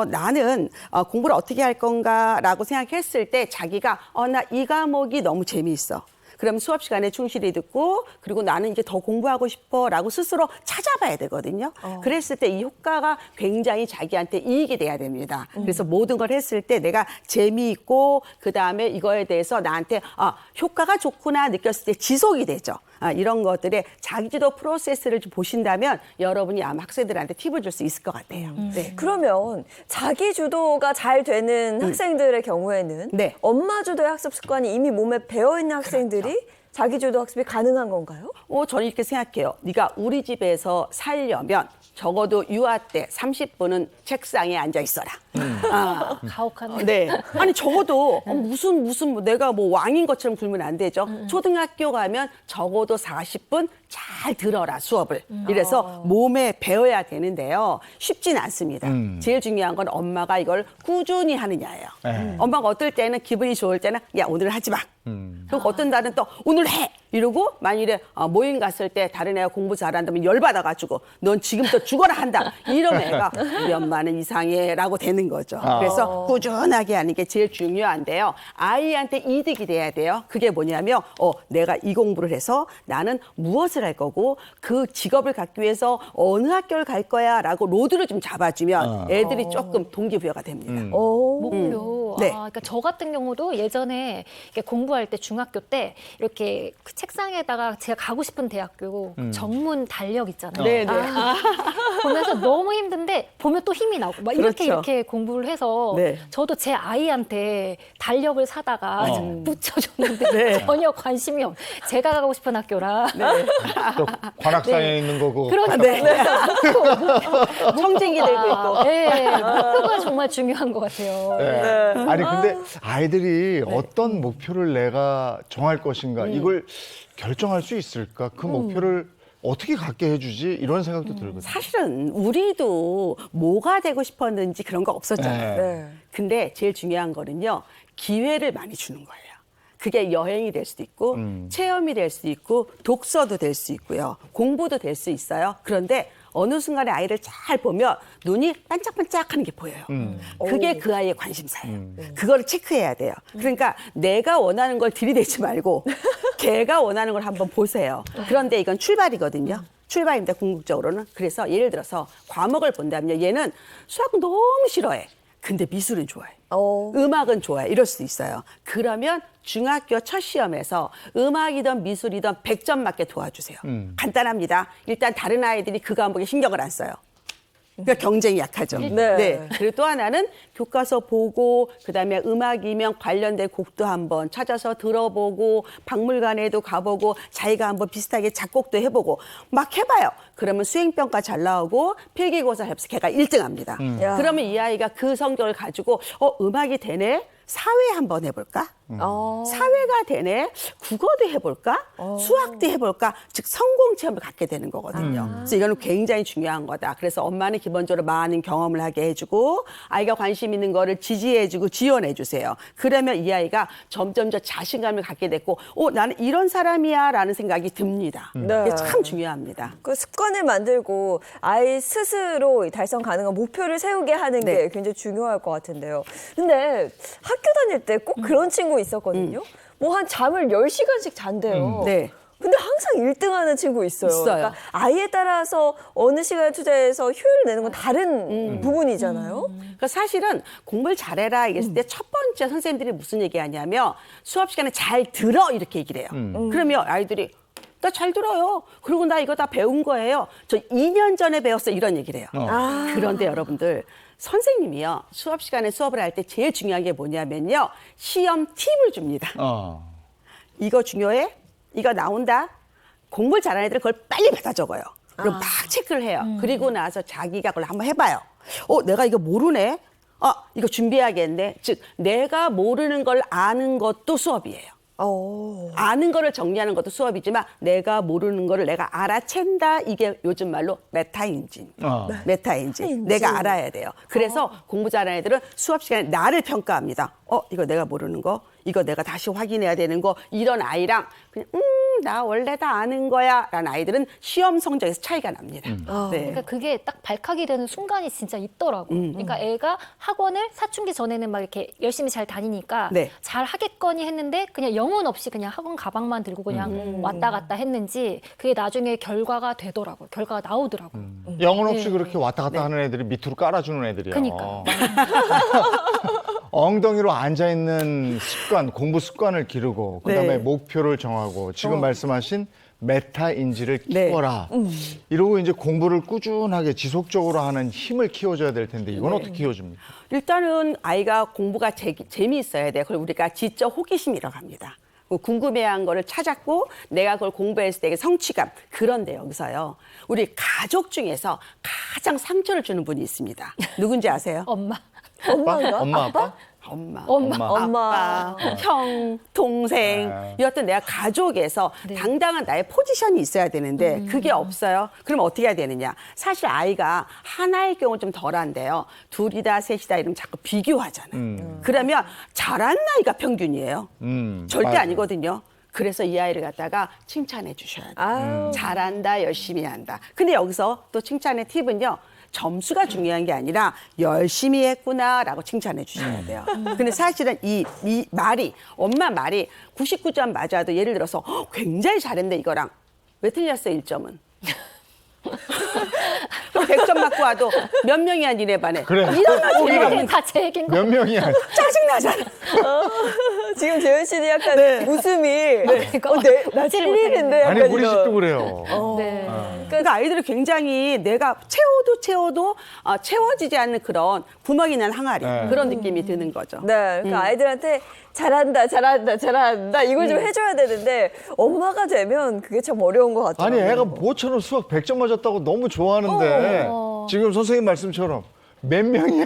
나는 공부를 어떻게 할 건가라고 생각했을 때 자기가 나 이 과목이 너무 재미있어. 그럼 수업 시간에 충실히 듣고 그리고 나는 이제 더 공부하고 싶어라고 스스로 찾아봐야 되거든요. 그랬을 때 이 효과가 굉장히 자기한테 이익이 돼야 됩니다. 그래서 모든 걸 했을 때 내가 재미있고 그다음에 이거에 대해서 나한테 효과가 좋구나 느꼈을 때 지속이 되죠. 이런 것들의 자기주도 프로세스를 좀 보신다면 여러분이 아마 학생들한테 팁을 줄 수 있을 것 같아요. 네.
그러면 자기 주도가 잘 되는 학생들의 경우에는
네.
엄마 주도의 학습 습관이 이미 몸에 배어 있는 학생들이 자기 주도 학습이 가능한 건가요?
저는 이렇게 생각해요. 네가 우리 집에서 살려면 적어도 유아 때 30분은 책상에 앉아 있어라.
가혹하네.
네. 아니 적어도 무슨 뭐 내가 뭐 왕인 것처럼 굴면 안 되죠. 초등학교 가면 적어도 40분 잘 들어라 수업을. 이래서 몸에 배워야 되는데요. 쉽진 않습니다. 제일 중요한 건 엄마가 이걸 꾸준히 하느냐예요. 엄마가 어떨 때는 기분이 좋을 때는 야 오늘 하지 마. 그리고 어떤 날은 또 오늘 해. 이러고 만일에 모임 갔을 때 다른 애가 공부 잘한다면 열받아가지고 넌 지금부터 죽어라 한다. 이러면 애가 우리 엄마는 이상해라고 되는 거죠. 그래서 꾸준하게 하는 게 제일 중요한데요. 아이한테 이득이 돼야 돼요. 그게 뭐냐면 내가 이 공부를 해서 나는 무엇을 할 거고 그 직업을 갖기 위해서 어느 학교를 갈 거야라고 로드를 좀 잡아주면 애들이 조금 동기부여가 됩니다.
목표.
네.
그러니까 저 같은 경우도 예전에 이렇게 공부할 때 중학교 때 이렇게 그 책상에다가 제가 가고 싶은 대학교 그 전문 달력 있잖아요.
네, 네.
보면서 너무 힘든데 보면 또 힘이 나고 막 이렇게
그렇죠.
이렇게 공부를 해서
네.
저도 제 아이한테 달력을 사다가 붙여줬는데
네.
전혀 관심이 없. 제가 가고 싶은 학교라.
또 관악산에 있는 거고.
그러니까
네. 청진기 들고 있고.
네, 목표가 정말 중요한 것 같아요.
네. 아니 근데 아이들이 어떤 목표를 내가 정할 것인가 이걸 결정할 수 있을까? 그 목표를 어떻게 갖게 해주지? 이런 생각도 들거든요.
사실은 우리도 뭐가 되고 싶었는지 그런 거 없었잖아요.
네.
근데 제일 중요한 거는요. 기회를 많이 주는 거예요. 그게 여행이 될 수도 있고 체험이 될 수도 있고 독서도 될 수 있고요. 공부도 될 수 있어요. 그런데 어느 순간에 아이를 잘 보면 눈이 반짝반짝하는 게 보여요. 그게 그 아이의 관심사예요. 그거를 체크해야 돼요. 그러니까 내가 원하는 걸 들이대지 말고 걔가 원하는 걸 한번 보세요. 그런데 이건 출발이거든요. 출발입니다. 궁극적으로는. 그래서 예를 들어서 과목을 본다면요. 얘는 수학 너무 싫어해. 근데 미술은 좋아해. 음악은 좋아해. 이럴 수도 있어요. 그러면 중학교 첫 시험에서 음악이든 미술이든 100점 맞게 도와주세요. 간단합니다. 일단 다른 아이들이 그 과목에 신경을 안 써요. 그러니까 경쟁이 약하죠.
네.
그리고 또 하나는 교과서 보고 그다음에 음악이면 관련된 곡도 한번 찾아서 들어보고 박물관에도 가보고 자기가 한번 비슷하게 작곡도 해보고 막 해봐요. 그러면 수행평가 잘 나오고 필기고사 합해서 걔가 1등합니다. 그러면 이 아이가 그 성적을 가지고 음악이 되네? 사회 한번 해볼까? 사회가 되네? 국어도 해볼까? 수학도 해볼까? 즉 성공 체험을 갖게 되는 거거든요. 그래서 이거는 굉장히 중요한 거다. 그래서 엄마는 기본적으로 많은 경험을 하게 해주고 아이가 관심 있는 거를 지지해주고 지원해주세요. 그러면 이 아이가 점점 더 자신감을 갖게 됐고 나는 이런 사람이야 라는 생각이 듭니다. 그게 참 중요합니다.
그 습관을 만들고 아이 스스로 달성 가능한 목표를 세우게 하는 게 굉장히 중요할 것 같은데요. 근데 학교 다닐 때 꼭 그런 친구 있었거든요. 뭐 한 잠을 10시간씩 잔대요.
네.
근데 항상 1등하는 친구 있어요.
있어요.
그러니까 아이에 따라서 어느 시간을 투자해서 효율을 내는 건 다른 부분이잖아요.
그러니까 사실은 공부를 잘해라 얘기했을 때 첫 번째 선생님들이 무슨 얘기하냐면 수업 시간에 잘 들어 이렇게 얘기를 해요. 그러면 아이들이 나 잘 들어요. 그리고 나 이거 다 배운 거예요. 저 2년 전에 배웠어요. 이런 얘기를 해요. 그런데 여러분들 선생님이요. 수업 시간에 수업을 할 때 제일 중요한 게 뭐냐면요. 시험 팁을 줍니다. 이거 중요해? 이거 나온다? 공부를 잘하는 애들은 그걸 빨리 받아 적어요. 그리고 막 체크를 해요. 그리고 나서 자기가 그걸 한번 해봐요. 내가 이거 모르네? 이거 준비해야겠네. 즉 내가 모르는 걸 아는 것도 수업이에요. 아는 거를 정리하는 것도 수업이지만 내가 모르는 거를 내가 알아챈다. 이게 요즘 말로 메타인지. 메타인지. 내가 알아야 돼요. 그래서 공부 잘하는 애들은 수업 시간에 나를 평가합니다. 이거 내가 모르는 거, 이거 내가 다시 확인해야 되는 거, 이런 아이랑 그냥 나 원래 다 아는 거야 라는 아이들은 시험 성적에서 차이가 납니다. 네.
그러니까 그게 딱 발칵이 되는 순간이 진짜 있더라고. 그러니까 애가 학원을 사춘기 전에는 막 이렇게 열심히 잘 다니니까
네.
잘 하겠거니 했는데 그냥 영혼 없이 그냥 학원 가방만 들고 그냥 왔다 갔다 했는지 그게 나중에 결과가 되더라고요. 결과가 나오더라고요.
영혼 없이 그렇게 왔다 갔다 하는 애들이 밑으로 깔아주는 애들이야.
그러니까.
엉덩이로 앉아있는 습관, 공부 습관을 기르고 그다음에
네.
목표를 정하고 지금 말씀하신 메타인지를
네.
키워라. 이러고 이제 공부를 꾸준하게 지속적으로 하는 힘을 키워줘야 될 텐데 이건 어떻게 키워줍니까?
일단은 아이가 공부가 재미있어야 돼요. 그걸 우리가 지적 호기심이라고 합니다. 궁금해한 거를 찾았고 내가 그걸 공부했을 때의 성취감. 그런데 여기서요. 우리 가족 중에서 가장 상처를 주는 분이 있습니다. 누군지 아세요?
엄마.
엄마인가?
엄마, 아빠?
아빠, 형, 동생. 이었던 내가 가족에서 당당한 나의 포지션이 있어야 되는데 그게 없어요. 그럼 어떻게 해야 되느냐. 사실 아이가 하나의 경우 좀 덜한데요. 둘이다, 셋이다 이러면 자꾸 비교하잖아요. 그러면 잘한 나이가 평균이에요. 절대
맞아요.
아니거든요. 그래서 이 아이를 갖다가 칭찬해 주셔야 돼요. 잘한다, 열심히 한다. 근데 여기서 또 칭찬의 팁은요. 점수가 중요한 게 아니라 열심히 했구나라고 칭찬해 주셔야 돼요. 근데 사실은 이 말이 엄마 말이 99점 맞아도 예를 들어서 굉장히 잘했는데 이거랑 왜 틀렸어 1점은? 100점 맞고 와도 몇 명이야 니네 반에?
그래.
이런
다제 얘기인 거.
몇 명이야?
짜증나잖아.
지금 재현 씨는 약간 웃음이 나 찔리는데
아니
약간
우리
이런.
집도 그래요.
네.
그러니까 아이들이 굉장히 내가 채워도 채워지지 않는 그런 구멍이 난 항아리 그런 느낌이 드는 거죠.
네, 그러니까 아이들한테 잘한다 이걸 좀 해줘야 되는데 엄마가 되면 그게 참 어려운 것 같아요.
아니 애가 모처럼 수학 100점 맞았다고 너무 좋아하는데 지금 선생님 말씀처럼 몇 명이야?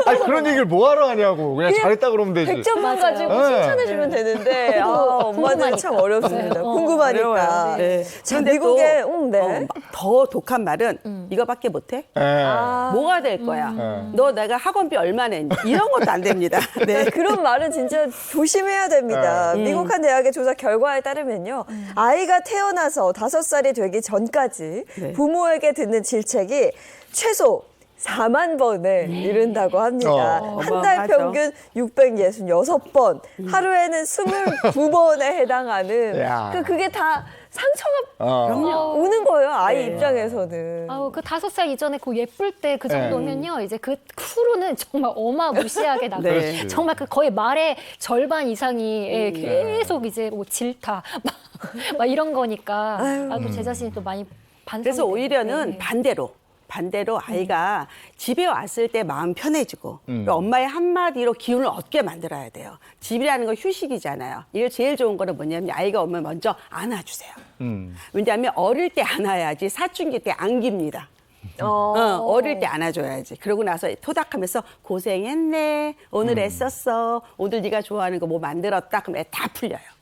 아니 그런 얘기를 뭐하러 하냐고 그냥 잘했다 그러면 되지.
100점만 가지고
네.
칭찬해주면 되는데 엄마는 참 어렵습니다. 궁금하니까.
어려워요. 네.
자,
그런데
미국의
또,
네.
더 독한 말은 이거밖에 못해? 뭐가 될 거야? 너 내가 학원비 얼마 냈니? 이런 것도 안 됩니다. 네.
그런 말은 진짜 조심해야 됩니다. 미국 한 대학의 조사 결과에 따르면요. 아이가 태어나서 5살이 되기 전까지
네.
부모에게 듣는 질책이 최소 4만 번에 이른다고 합니다. 한 달
어마어마하죠.
평균 666번, 하루에는 22번에 해당하는
야.
그게 다 상처가
어.
오는 거예요. 아이 입장에서는.
아우, 그 5살 이전에 그 예쁠 때 그 정도면요, 이제 그 후로는 정말 어마무시하게 나고
그렇지.
정말 그 거의 말의 절반 이상이 예, 계속 이제 뭐 질타 막 이런 거니까 또 제 자신이 또 많이 반성이
그래서 오히려는
되는데.
반대로 아이가 집에 왔을 때 마음 편해지고 그리고 엄마의 한마디로 기운을 얻게 만들어야 돼요. 집이라는 건 휴식이잖아요. 이게 제일 좋은 거는 뭐냐면 아이가 오면 먼저 안아주세요. 왜냐하면 어릴 때 안아야지 사춘기 때 안깁니다. 어릴 때 안아줘야지. 그러고 나서 토닥하면서 고생했네. 오늘 애썼어. 오늘 네가 좋아하는 거 뭐 만들었다. 그럼 애 다 풀려요.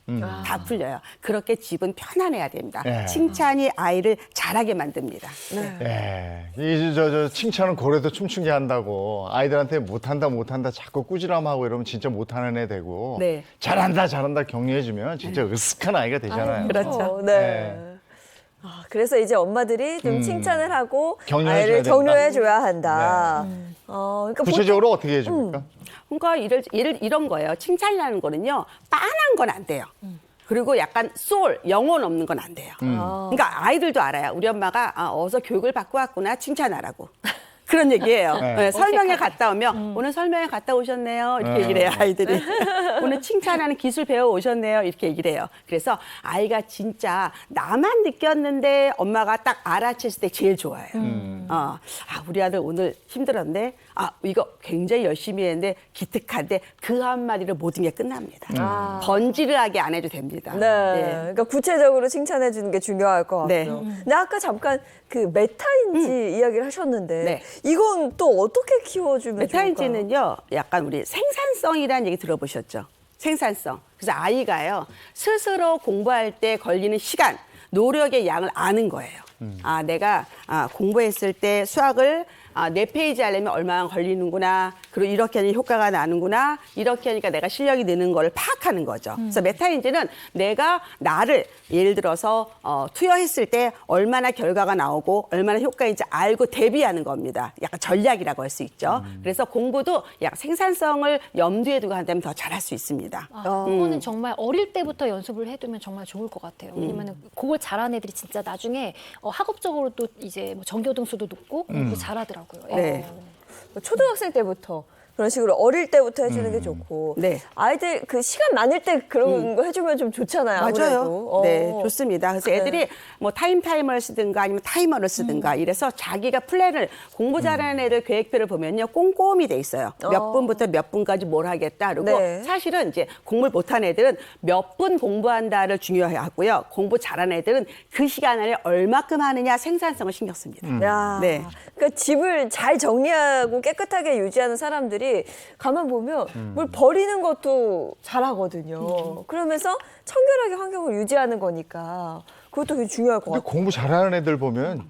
다 풀려요. 그렇게 집은 편안해야 됩니다.
네.
칭찬이 아이를 잘하게 만듭니다.
예. 저 칭찬은 고래도 춤추게 한다고 아이들한테 못한다 자꾸 꾸지람하고 이러면 진짜 못하는 애 되고
네.
잘한다 경려해주면 진짜 으쓱한 아이가 되잖아요.
그렇죠.
네.
네.
그래서 이제 엄마들이 좀 칭찬을 하고
격려해줘야
아이를
된다.
격려해줘야 한다. 그러니까
구체적으로 어떻게 해줍니까?
그러니까 이런 거예요. 칭찬이라는 거는요. 빤한 건 안 돼요. 그리고 약간 영혼 없는 건 안 돼요. 그러니까 아이들도 알아요. 우리 엄마가 어서 교육을 받고 왔구나 칭찬하라고. 그런 얘기예요.
네.
네, 설명회 갔다 오면 오늘 설명회 갔다 오셨네요. 이렇게 얘기를 해요. 아이들이. 오늘 칭찬하는 기술 배워 오셨네요. 이렇게 얘기를 해요. 그래서 아이가 진짜 나만 느꼈는데 엄마가 딱 알아챘을 때 제일 좋아요. 우리 아들 오늘 힘들었네. 이거 굉장히 열심히 했는데 기특한데 그 한마디로 모든 게 끝납니다. 번지르하게 안 해도 됩니다.
네. 그러니까 구체적으로 칭찬해 주는 게 중요할 것
네.
같고요. 근데 아까 잠깐 그 메타인지 이야기를 하셨는데
네.
이건 또 어떻게 키워주면 좋을까요?
메타인지는요, 약간 우리 생산성이라는 얘기 들어보셨죠? 생산성. 그래서 아이가요, 스스로 공부할 때 걸리는 시간, 노력의 양을 아는 거예요. 내가 공부했을 때 수학을 4페이지 하려면 얼마나 걸리는구나. 그리고 이렇게 하니 효과가 나는구나. 이렇게 하니까 내가 실력이 느는 걸 파악하는 거죠. 그래서 메타인지는 내가 나를 예를 들어서 투여했을 때 얼마나 결과가 나오고 얼마나 효과인지 알고 대비하는 겁니다. 약간 전략이라고 할 수 있죠. 그래서 공부도 약 생산성을 염두에 두고 한다면 더 잘할 수 있습니다.
그거는 정말 어릴 때부터 연습을 해두면 정말 좋을 것 같아요. 왜냐면 그걸 잘하는 애들이 진짜 나중에 학업적으로 또 이제 뭐 전교등수도 높고 공부 잘하더라고요.
네.
초등학생 때부터 그런 식으로 어릴 때부터 해주는 게 좋고
네.
아이들 그 시간 많을 때 그런 거 해주면 좀 좋잖아요.
맞아요.
아무래도.
네, 좋습니다. 그래서 애들이 뭐 타이머를 쓰든가 아니면 타이머를 쓰든가 이래서 자기가 플랜을 공부 잘하는 애들 계획표를 보면요 꼼꼼히 돼 있어요. 몇 분부터 몇 분까지 뭘 하겠다. 그리고
네.
사실은 이제 공부를 못한 애들은 몇 분 공부한다를 중요하고요. 공부 잘하는 애들은 그 시간 안에 얼마큼 하느냐 생산성을 신경 씁니다.
야,
네.
그러니까 집을 잘 정리하고 깨끗하게 유지하는 사람들이 가만 보면 뭘 버리는 것도 잘하거든요. 그러면서 청결하게 환경을 유지하는 거니까 그것도 굉장히 중요할 것
근데
같아요.
공부 잘하는 애들 보면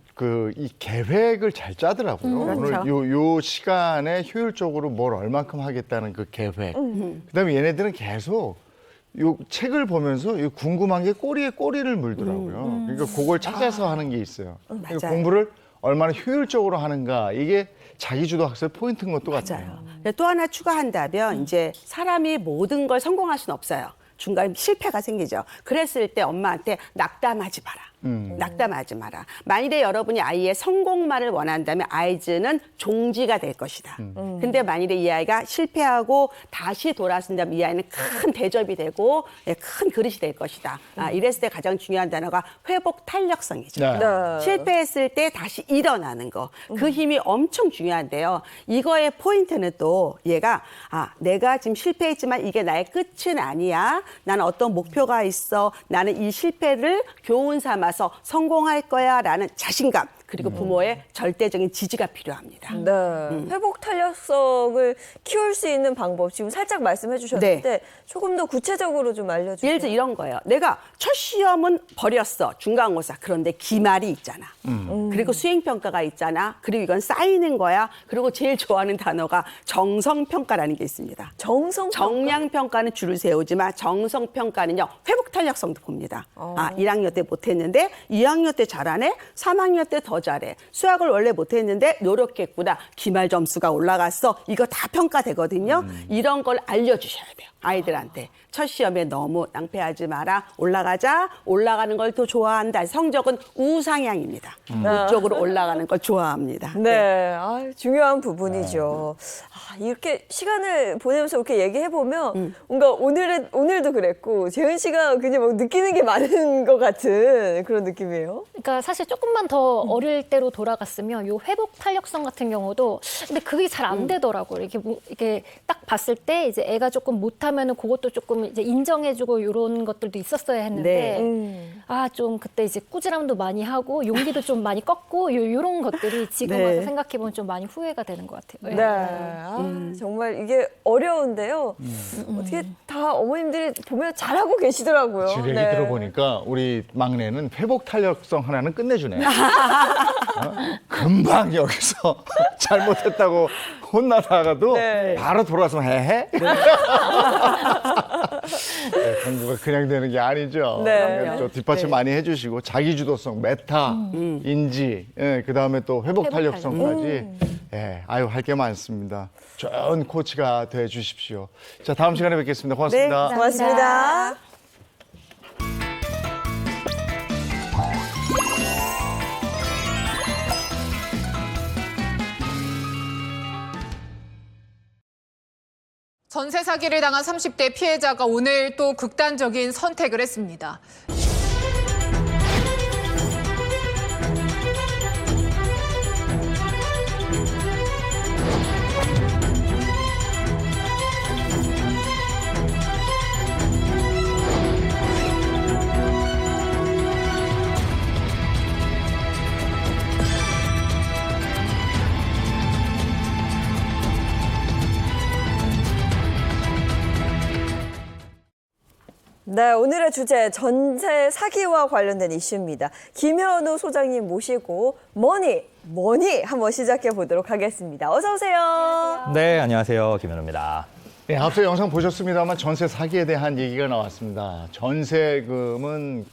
이 계획을 잘 짜더라고요.
그렇죠.
오늘 요 시간에 효율적으로 뭘 얼만큼 하겠다는 그 계획. 그다음에 얘네들은 계속 요 책을 보면서 이 궁금한 게 꼬리에 꼬리를 물더라고요. 그러니까 그걸 찾아서 하는 게 있어요. 그러니까
맞아요.
공부를 얼마나 효율적으로 하는가 이게 자기주도 학습의 포인트인 것도 같아요.
또 하나 추가한다면 이제 사람이 모든 걸 성공할 수는 없어요. 중간에 실패가 생기죠. 그랬을 때 엄마한테 낙담하지 마라. 낙담하지 마라. 만일에 여러분이 아이의 성공만을 원한다면 아이즈는 종지가 될 것이다. 근데 만일에 이 아이가 실패하고 다시 돌아선다면 이 아이는 큰 대접이 되고 큰 그릇이 될 것이다. 이랬을 때 가장 중요한 단어가 회복 탄력성이죠.
네.
네.
실패했을 때 다시 일어나는 거. 그 힘이 엄청 중요한데요. 이거의 포인트는 또 얘가 내가 지금 실패했지만 이게 나의 끝은 아니야. 나는 어떤 목표가 있어. 나는 이 실패를 교훈 삼아서 성공할 거야 라는 자신감 그리고 부모의 절대적인 지지가 필요합니다.
네. 회복 탄력성을 키울 수 있는 방법 지금 살짝 말씀해 주셨는데 조금 더 구체적으로 좀 알려주세요.
예를 들어 이런 거예요. 내가 첫 시험은 버렸어. 중간고사. 그런데 기말이 있잖아. 그리고 수행평가가 있잖아. 그리고 이건 쌓이는 거야. 그리고 제일 좋아하는 단어가 정성평가라는 게 있습니다. 정량평가는 줄을 세우지만 정성평가는요. 회복 탄력성도 봅니다. 1학년 때 못했는데 2학년 때 잘하네. 3학년 때 더 잘해. 수학을 원래 못했는데 노력했구나. 기말 점수가 올라갔어. 이거 다 평가되거든요. 이런 걸 알려주셔야 돼요. 아이들한테. 첫 시험에 너무 낭패하지 마라. 올라가자. 올라가는 걸 더 좋아한다. 성적은 우상향입니다. 이쪽으로 올라가는 걸 좋아합니다.
네, 아, 중요한 부분이죠. 아, 이렇게 시간을 보내면서 이렇게 얘기해보면 뭔가 오늘도 그랬고 재은 씨가 그냥 막 느끼는 게 많은 것 같은 그런 느낌이에요.
그러니까 사실 조금만 더 어릴 때로 돌아갔으면 요 회복 탄력성 같은 경우도 근데 그게 잘 안 되더라고요. 이렇게 딱 봤을 때 이제 애가 조금 못하면은 그것도 조금 이제 인정해주고 이런 것들도 있었어야 했는데 아 좀 그때 이제 꾸지람도 많이 하고 용기도 좀 많이 꺾고 요런 것들이 지금
네.
와서 생각해보면 좀 많이 후회가 되는 것 같아요.
네, 아, 정말 이게 어려운데요. 어떻게 다 어머님들이 보면 잘하고 계시더라고요.
지금 얘기
네.
들어보니까 우리 막내는 회복 탄력성 하나는 끝내주네. 금방 여기서 잘못했다고 혼나다가도
네.
바로 돌아서 해해? 네, 공부가 그냥 되는 게 아니죠.
네.
또 뒷받침 많이 해주시고 자기주도성, 메타, 인지, 예, 그다음에 또 회복 탄력성까지 예, 아유 할 게 많습니다. 좋은 코치가 돼 주십시오. 자, 다음 시간에 뵙겠습니다. 고맙습니다.
네, 고맙습니다.
전세 사기를 당한 30대 피해자가 오늘 또 극단적인 선택을 했습니다.
네, 오늘의 주제 전세 사기와 관련된 이슈입니다. 김현우 소장님 모시고 머니 한번 시작해 보도록 하겠습니다. 어서 오세요.
네, 안녕하세요. 김현우입니다.
네, 앞서 영상 보셨습니다만 전세 사기에 대한 얘기가 나왔습니다. 전세금은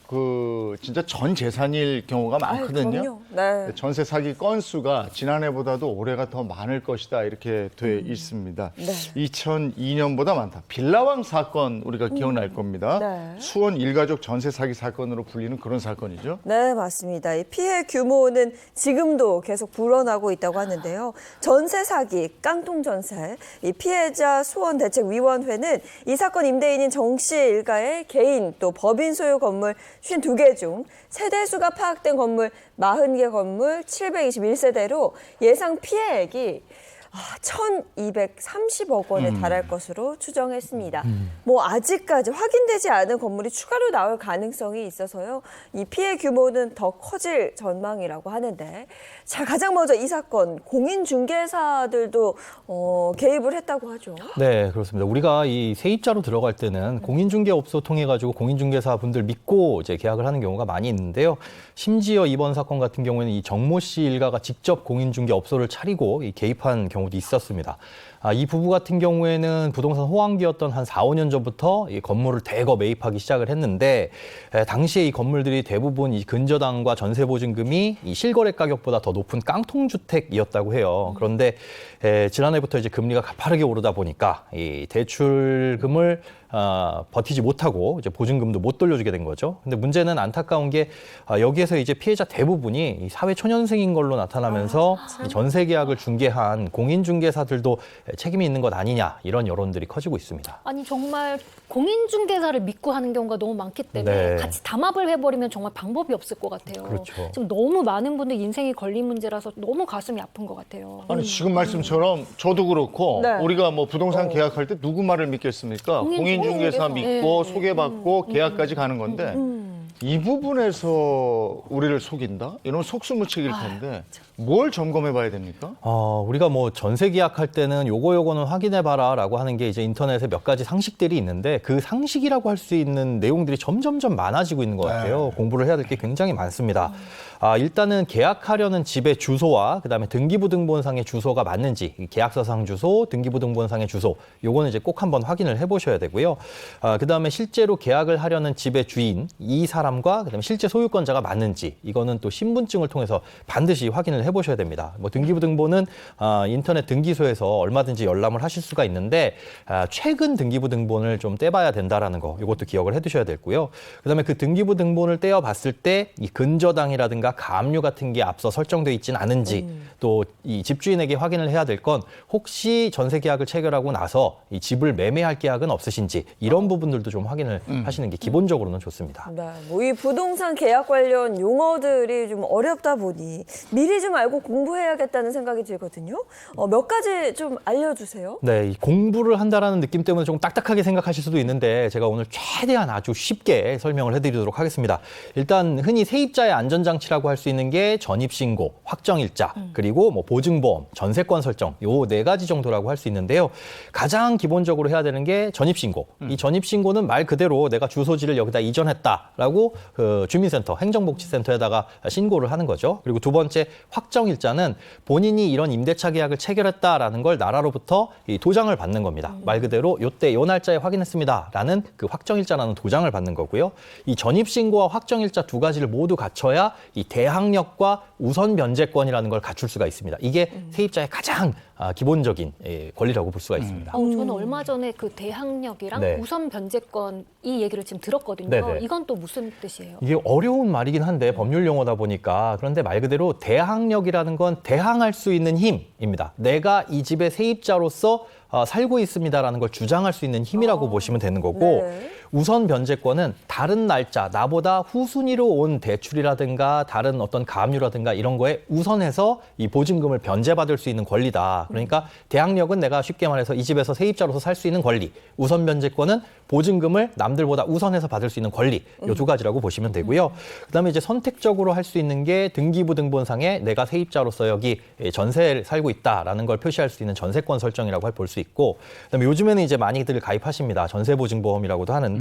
진짜 전 재산일 경우가 많거든요.
그럼요. 네.
전세 사기 건수가 지난해보다도 올해가 더 많을 것이다 이렇게 돼 있습니다.
네.
2002년보다 많다. 빌라왕 사건 우리가 기억날 겁니다.
네.
수원 일가족 전세 사기 사건으로 불리는 그런 사건이죠.
네, 맞습니다. 이 피해 규모는 지금도 계속 불어나고 있다고 하는데요. 전세 사기, 깡통 전세, 이 피해자 소원 대책위원회는 이 사건 임대인인 정 씨 일가의 개인 또 법인 소유 건물 52개 중 세대수가 파악된 건물 40개 건물 721세대로 예상 피해액이 1,230억 원에 달할 것으로 추정했습니다. 뭐 아직까지 확인되지 않은 건물이 추가로 나올 가능성이 있어서요. 이 피해 규모는 더 커질 전망이라고 하는데, 자, 가장 먼저 이 사건 공인중개사들도 개입을 했다고 하죠.
네, 그렇습니다. 우리가 이 세입자로 들어갈 때는 공인중개업소 통해 가지고 공인중개사 분들 믿고 이제 계약을 하는 경우가 많이 있는데요. 심지어 이번 사건 같은 경우에는 이 정모 씨 일가가 직접 공인중개업소를 차리고 개입한 경우도 있었습니다. 이 부부 같은 경우에는 부동산 호황기였던 한 4, 5년 전부터 이 건물을 대거 매입하기 시작을 했는데 당시에 이 건물들이 대부분 이 근저당과 전세보증금이 이 실거래 가격보다 더 높은 깡통주택이었다고 해요. 그런데 지난해부터 이제 금리가 가파르게 오르다 보니까 이 대출금을 버티지 못하고 이제 보증금도 못 돌려주게 된 거죠. 근데 문제는 안타까운 게 여기에서 이제 피해자 대부분이 이 사회 초년생인 걸로 나타나면서 이 전세 계약을 중개한 공인중개사들도 책임이 있는 것 아니냐 이런 여론들이 커지고 있습니다.
아니 정말 공인중개사를 믿고 하는 경우가 너무 많기 때문에
네.
같이 담합을 해버리면 정말 방법이 없을 것 같아요.
그렇죠.
지금 너무 많은 분들 인생이 걸린 문제라서 너무 가슴이 아픈 것 같아요.
아니 지금 말씀처럼 저도 그렇고
네.
우리가 뭐 부동산 계약할 때 누구 말을 믿겠습니까? 공인중개사 믿고 소개받고 계약까지 가는 건데 이 부분에서 우리를 속인다? 이런 속수무책일 텐데 뭘 점검해 봐야 됩니까?
우리가 뭐 전세 계약할 때는 요거는 확인해봐라라고 하는 게 이제 인터넷에 몇 가지 상식들이 있는데 그 상식이라고 할 수 있는 내용들이 점점점 많아지고 있는 것 같아요. 공부를 해야 될 게 굉장히 많습니다. 일단은 계약하려는 집의 주소와 그다음에 등기부등본상의 주소가 맞는지, 계약서상 주소, 등기부등본상의 주소, 요거는 이제 꼭 한번 확인을 해보셔야 되고요. 그다음에 실제로 계약을 하려는 집의 주인, 이 사람과 그다음에 실제 소유권자가 맞는지, 이거는 또 신분증을 통해서 반드시 확인을 해보셔야 됩니다. 뭐 등기부등본은 인터넷 등기소에서 얼마든지 열람을 하실 수가 있는데 최근 등기부등본을 좀 떼봐야 된다라는 거, 이것도 기억을 해두셔야 되고요. 그다음에 그 등기부등본을 떼어봤을 때 이 근저당이라든가 가압류 같은 게 앞서 설정돼 있지는 않은지, 또 이 집주인에게 확인을 해야 될 건 혹시 전세 계약을 체결하고 나서 이 집을 매매할 계약은 없으신지, 이런 부분들도 좀 확인을 하시는 게 기본적으로는 좋습니다.
네, 뭐 이 부동산 계약 관련 용어들이 좀 어렵다 보니 미리 좀 알고 공부해야겠다는 생각이 들거든요. 몇 가지 좀 알려주세요.
네, 이 공부를 한다라는 느낌 때문에 조금 딱딱하게 생각하실 수도 있는데 제가 오늘 최대한 아주 쉽게 설명을 해드리도록 하겠습니다. 일단 흔히 세입자의 안전장치라고 할 수 있는 게 전입신고, 확정일자, 그리고 뭐 보증보험, 전세권 설정, 요 4가지 정도라고 할 수 있는데요. 가장 기본적으로 해야 되는 게 전입신고. 이 전입신고는 말 그대로 내가 주소지를 여기다 이전했다라고 그 주민센터, 행정복지센터에다가 신고를 하는 거죠. 그리고 두 번째, 확정일자는 본인이 이런 임대차 계약을 체결했다라는 걸 나라로부터 이 도장을 받는 겁니다. 말 그대로 요때 요 날짜에 확인했습니다라는 그 확정일자라는 도장을 받는 거고요. 이 전입신고와 확정일자 두 가지를 모두 갖춰야 이 대항력과 우선 변제권이라는 걸 갖출 수가 있습니다. 이게 세입자의 가장 기본적인 권리라고 볼 수가 있습니다.
저는 얼마 전에 그 대항력이랑
네.
우선 변제권 이 얘기를 지금 들었거든요.
네네.
이건 또 무슨 뜻이에요?
이게 어려운 말이긴 한데 법률 용어다 보니까, 그런데 말 그대로 대항력이라는 건 대항할 수 있는 힘입니다. 내가 이 집의 세입자로서 살고 있습니다라는 걸 주장할 수 있는 힘이라고 보시면 되는 거고,
네.
우선 변제권은 다른 날짜, 나보다 후순위로 온 대출이라든가 다른 어떤 가압류라든가 이런 거에 우선해서 이 보증금을 변제받을 수 있는 권리다. 그러니까 대항력은 내가 쉽게 말해서 이 집에서 세입자로서 살 수 있는 권리, 우선 변제권은 보증금을 남들보다 우선해서 받을 수 있는 권리, 이 두 가지라고 보시면 되고요. 그다음에 이제 선택적으로 할 수 있는 게 등기부등본상에 내가 세입자로서 여기 전세를 살고 있다라는 걸 표시할 수 있는 전세권 설정이라고 볼 수 있고, 그다음에 요즘에는 이제 많이들 가입하십니다. 전세보증보험이라고도 하는데,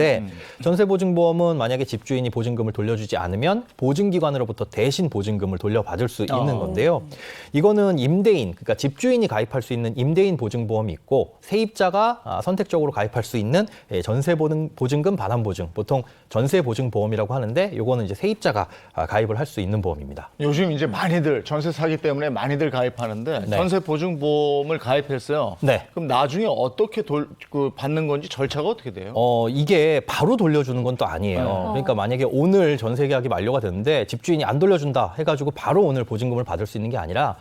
전세보증보험은 만약에 집주인이 보증금을 돌려주지 않으면 보증기관으로부터 대신 보증금을 돌려받을 수 있는 건데요. 이거는 임대인, 그러니까 집주인이 가입할 수 있는 임대인 보증보험이 있고, 세입자가 선택적으로 가입할 수 있는 전세보증금 반환보증, 보통 전세보증보험이라고 하는데, 요거는 이제 세입자가 가입을 할 수 있는 보험입니다.
요즘 이제 많이들 전세 사기 때문에 많이들 가입하는데
네.
전세 보증보험을 가입했어요.
네.
그럼 나중에 어떻게 받는 건지 절차가 어떻게 돼요?
이게 바로 돌려주는 건 또 아니에요. 그러니까 만약에 오늘 전세 계약이 만료가 됐는데 집주인이 안 돌려준다 해가지고 바로 오늘 보증금을 받을 수 있는 게 아니라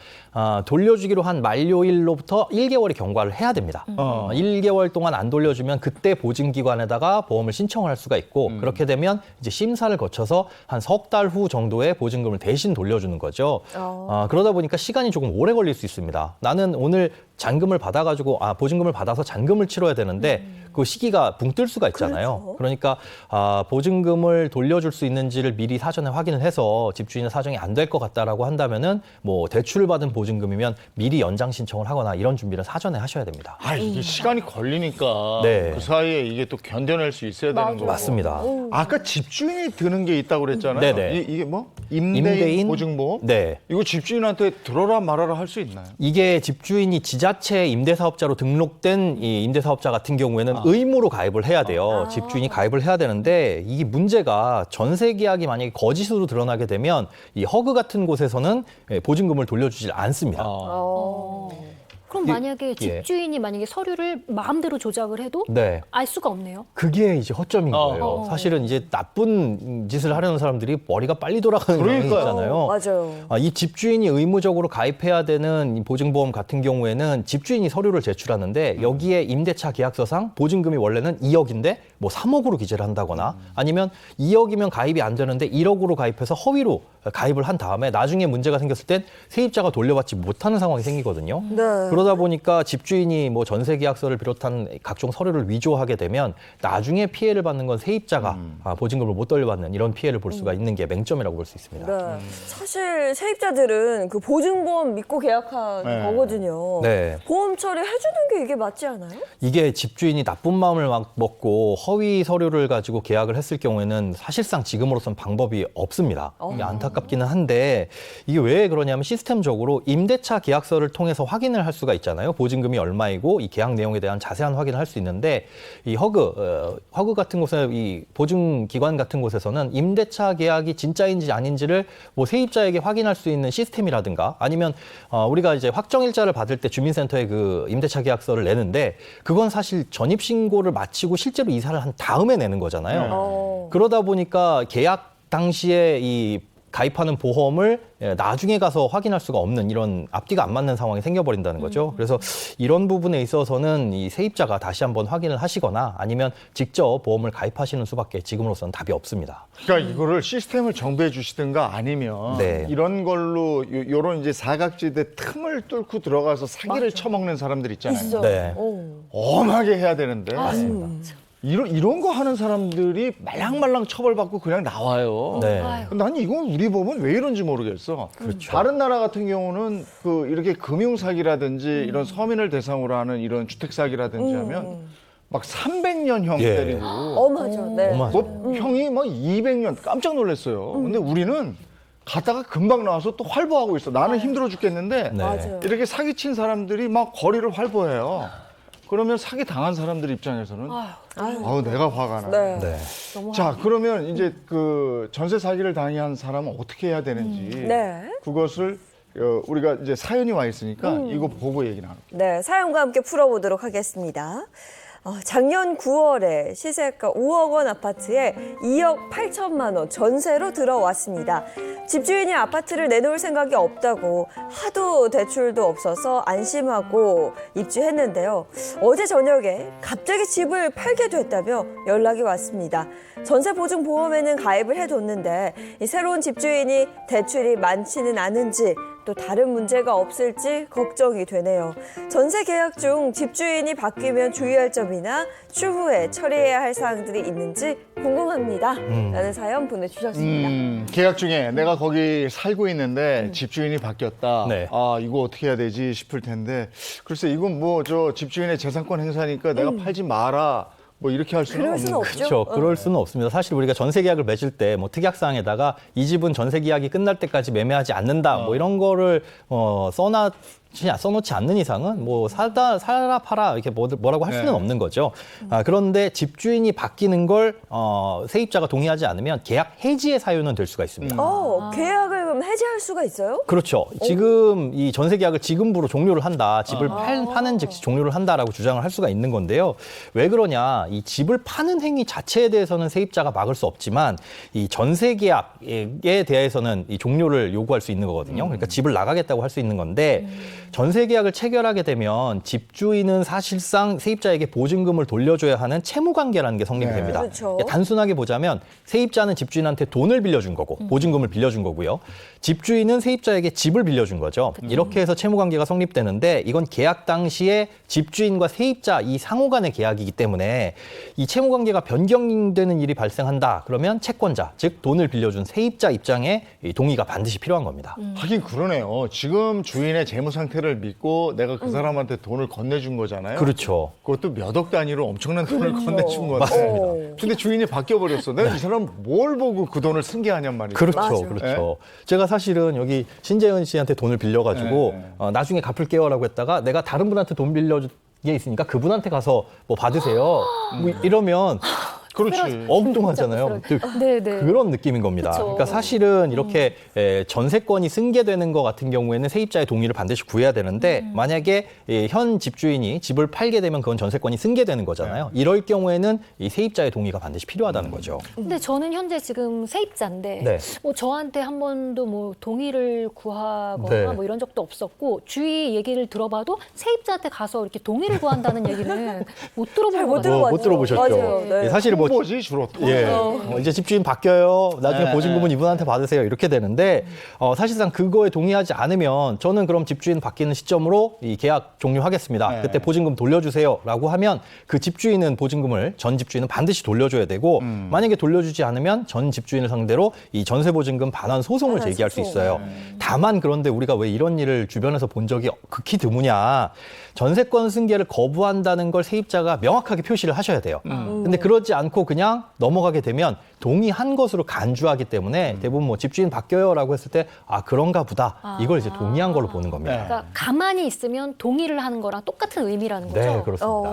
돌려주기로 한 만료일로부터 1개월의 경과를 해야 됩니다. 1개월 동안 안 돌려주면 그때 보증기관에다가 보험을 신청을 할 수가 있고, 그렇게 되면 이제 심사를 거쳐서 한 석 달 후 정도에 보증금을 대신 돌려주는 거죠. 그러다 보니까 시간이 조금 오래 걸릴 수 있습니다. 나는 오늘 잔금을 받아가지고 보증금을 받아서 잔금을 치러야 되는데 그 시기가 붕 뜰 수가 있잖아요.
그렇죠.
그러니까 보증금을 돌려줄 수 있는지를 미리 사전에 확인을 해서 집주인의 사정이 안 될 것 같다라고 한다면은 뭐 대출을 받은 보증금이면 미리 연장 신청을 하거나 이런 준비를 사전에 하셔야 됩니다.
이게 시간이 걸리니까
네.
그 사이에 이게 또 견뎌낼 수 있어야 되는 거고.
맞습니다.
아까 집주인이 드는 게 있다고 그랬잖아요.
네네.
이게 뭐? 임대인 보증보험?
네.
이거 집주인한테 들어라 말아라 할 수 있나요?
이게 집주인이 지자체 임대사업자로 등록된 이 임대사업자 같은 경우에는 의무로 가입을 해야 돼요. 집주인이 가입을 해야 되는데, 이게 문제가 전세 계약이 만약에 거짓으로 드러나게 되면 이 허그 같은 곳에서는 보증금을 돌려주질 않습니다.
그럼 만약에 집주인이 만약에 서류를 마음대로 조작을 해도
네.
알 수가 없네요.
그게 이제 허점인 거예요. 사실은 이제 나쁜 짓을 하려는 사람들이 머리가 빨리 돌아가는 경향이 있잖아요.
맞아요.
이 집주인이 의무적으로 가입해야 되는 이 보증보험 같은 경우에는 집주인이 서류를 제출하는데, 여기에 임대차 계약서상 보증금이 원래는 2억인데 뭐 3억으로 기재를 한다거나, 아니면 2억이면 가입이 안 되는데 1억으로 가입해서 허위로 가입을 한 다음에 나중에 문제가 생겼을 땐 세입자가 돌려받지 못하는 상황이 생기거든요.
네.
그러다 보니까 집주인이 뭐 전세 계약서를 비롯한 각종 서류를 위조하게 되면 나중에 피해를 받는 건 세입자가 보증금을 못 돌려받는 이런 피해를 볼 수가 있는 게 맹점이라고 볼 수 있습니다.
네. 사실 세입자들은 그 보증보험 믿고 계약한 거거든요.
네.
보험 처리 해주는 게 이게 맞지 않아요?
이게 집주인이 나쁜 마음을 막 먹고 허위 서류를 가지고 계약을 했을 경우에는 사실상 지금으로선 방법이 없습니다. 이게 안타깝 안타깝기는 한데 이게 왜 그러냐면 시스템적으로 임대차 계약서를 통해서 확인을 할 수가 있잖아요. 보증금이 얼마이고 이 계약 내용에 대한 자세한 확인을 할 수 있는데 이 허그 같은 곳에 이 보증기관 같은 곳에서는 임대차 계약이 진짜인지 아닌지를 뭐 세입자에게 확인할 수 있는 시스템이라든가 아니면 우리가 이제 확정일자를 받을 때 주민센터에 그 임대차 계약서를 내는데 그건 사실 전입신고를 마치고 실제로 이사를 한 다음에 내는 거잖아요. 그러다 보니까 계약 당시에 이 가입하는 보험을 나중에 가서 확인할 수가 없는 이런 앞뒤가 안 맞는 상황이 생겨버린다는 거죠. 그래서 이런 부분에 있어서는 이 세입자가 다시 한번 확인을 하시거나 아니면 직접 보험을 가입하시는 수밖에 지금으로서는 답이 없습니다.
그러니까 이거를 시스템을 정비해 주시든가 아니면
네.
이런 걸로 요런 이제 사각지대 틈을 뚫고 들어가서 사기를 쳐먹는 사람들 있잖아요.
있어.
네.
엄하게 해야 되는데
맞습니다.
이런 거 하는 사람들이 말랑말랑 처벌받고 그냥 나와요.
네.
난 이건 우리 법은 왜 이런지 모르겠어.
그렇죠.
다른 나라 같은 경우는 그 이렇게 금융 사기라든지 이런 서민을 대상으로 하는 이런 주택 사기라든지 하면 막 300년 형
예.
때리고
엄하죠. 네.
어마하죠.
뭐 형이 막 200년 깜짝 놀랐어요. 근데 우리는 갔다가 금방 나와서 또 활보하고 있어. 나는 힘들어 죽겠는데
네.
맞아요.
이렇게 사기친 사람들이 막 거리를 활보해요. 그러면 사기 당한 사람들 입장에서는 아우 내가 화가 나.
네.
네.
자 그러면 이제 그 전세 사기를 당한 사람은 어떻게 해야 되는지
네.
그것을 우리가 이제 사연이 와 있으니까 이거 보고 얘기 나눠.
네, 사연과 함께 풀어보도록 하겠습니다. 작년 9월에 시세가 5억 원 아파트에 2억 8천만 원 전세로 들어왔습니다. 집주인이 아파트를 내놓을 생각이 없다고 하도 대출도 없어서 안심하고 입주했는데요. 어제 저녁에 갑자기 집을 팔게 됐다며 연락이 왔습니다. 전세보증보험에는 가입을 해뒀는데 이 새로운 집주인이 대출이 많지는 않은지 또 다른 문제가 없을지 걱정이 되네요. 전세 계약 중 집주인이 바뀌면 주의할 점이나 추후에 처리해야 할 사항들이 있는지 궁금합니다. 라는 사연 보내주셨습니다.
계약 중에 내가 거기 살고 있는데 집주인이 바뀌었다.
네.
아 이거 어떻게 해야 되지 싶을 텐데 글쎄 이건 뭐 저 집주인의 재산권 행사니까 내가 팔지 마라. 뭐 이렇게 할 수는
그럴
없는
수는
거죠.
없죠.
그렇죠. 그럴 수는 없습니다. 사실 우리가 전세 계약을 맺을 때 뭐 특약사항에다가 이 집은 전세 계약이 끝날 때까지 매매하지 않는다. 뭐 이런 거를 써놓지 않는 이상은 뭐 사라 팔아 이렇게 뭐라고 할 수는
네.
없는 거죠. 그런데 집주인이 바뀌는 걸 세입자가 동의하지 않으면 계약 해지의 사유는 될 수가 있습니다.
계약을 그럼 해지할 수가 있어요?
그렇죠. 지금 이 전세 계약을 지금부로 종료를 한다. 집을 파는 즉시 종료를 한다라고 주장을 할 수가 있는 건데요. 왜 그러냐? 이 집을 파는 행위 자체에 대해서는 세입자가 막을 수 없지만 이 전세 계약에 대해서는 이 종료를 요구할 수 있는 거거든요. 그러니까 집을 나가겠다고 할 수 있는 건데 전세 계약을 체결하게 되면 집주인은 사실상 세입자에게 보증금을 돌려줘야 하는 채무 관계라는 게 성립이 됩니다.
그렇죠.
단순하게 보자면 세입자는 집주인한테 돈을 빌려준 거고 보증금을 빌려준 거고요. 집주인은 세입자에게 집을 빌려준 거죠. 이렇게 해서 채무 관계가 성립되는데 이건 계약 당시에 집주인과 세입자 이 상호 간의 계약이기 때문에 이 채무 관계가 변경되는 일이 발생한다. 그러면 채권자, 즉 돈을 빌려준 세입자 입장에 이 동의가 반드시 필요한 겁니다.
하긴 그러네요. 지금 주인의 재무 상태를 믿고 내가 그 사람한테 돈을 건네준 거잖아요.
그렇죠.
그것도 몇 억 단위로 엄청난 돈을
그렇죠.
건네준 건데.
맞습니다.
근데 주인이 바뀌어버렸어. 내가 이 사람 뭘 보고 그 돈을 승계하냔 말이죠.
그렇죠,
맞아요.
그렇죠. 제가 사실은 여기 신재은 씨한테 돈을 빌려가지고 나중에 갚을게요라고 했다가 내가 다른 분한테 돈 빌려준 게 있으니까 그분한테 가서 뭐 받으세요. 뭐 이러면
그렇지.
엉뚱하잖아요.
네네.
그런 느낌인 겁니다.
그쵸.
그러니까 사실은 이렇게 전세권이 승계되는 것 같은 경우에는 세입자의 동의를 반드시 구해야 되는데 만약에 현 집주인이 집을 팔게 되면 그건 전세권이 승계되는 거잖아요. 이럴 경우에는 이 세입자의 동의가 반드시 필요하다는 거죠.
근데 저는 현재 지금 세입자인데
네.
뭐 저한테 한 번도 뭐 동의를 구하거나
네.
뭐 이런 적도 없었고 주위 얘기를 들어봐도 세입자한테 가서 이렇게 동의를 구한다는 얘기는 못 들어본 것 같아요.
못 들어보셨죠.
맞아요. 네.
사실 뭐
뭐지 주로?
예, 이제 집주인 바뀌어요. 나중에
네,
보증금은 이분한테 받으세요. 이렇게 되는데 사실상 그거에 동의하지 않으면 저는 그럼 집주인 바뀌는 시점으로 이 계약 종료하겠습니다.
네.
그때 보증금 돌려주세요라고 하면 그 집주인은 보증금을 전 집주인은 반드시 돌려줘야 되고 만약에 돌려주지 않으면 전 집주인을 상대로 이 전세 보증금 반환 소송을 제기할 수 있어요. 다만 그런데 우리가 왜 이런 일을 주변에서 본 적이 극히 드무냐. 전세권 승계를 거부한다는 걸 세입자가 명확하게 표시를 하셔야 돼요. 근데 그러지 않고 그냥 넘어가게 되면 동의한 것으로 간주하기 때문에 대부분 뭐 집주인 바뀌어요라고 했을 때 아 그런가 보다 이걸 이제 동의한 걸로 보는 겁니다.
그러니까 가만히 있으면 동의를 하는 거랑 똑같은 의미라는 거죠.
네, 그렇습니다.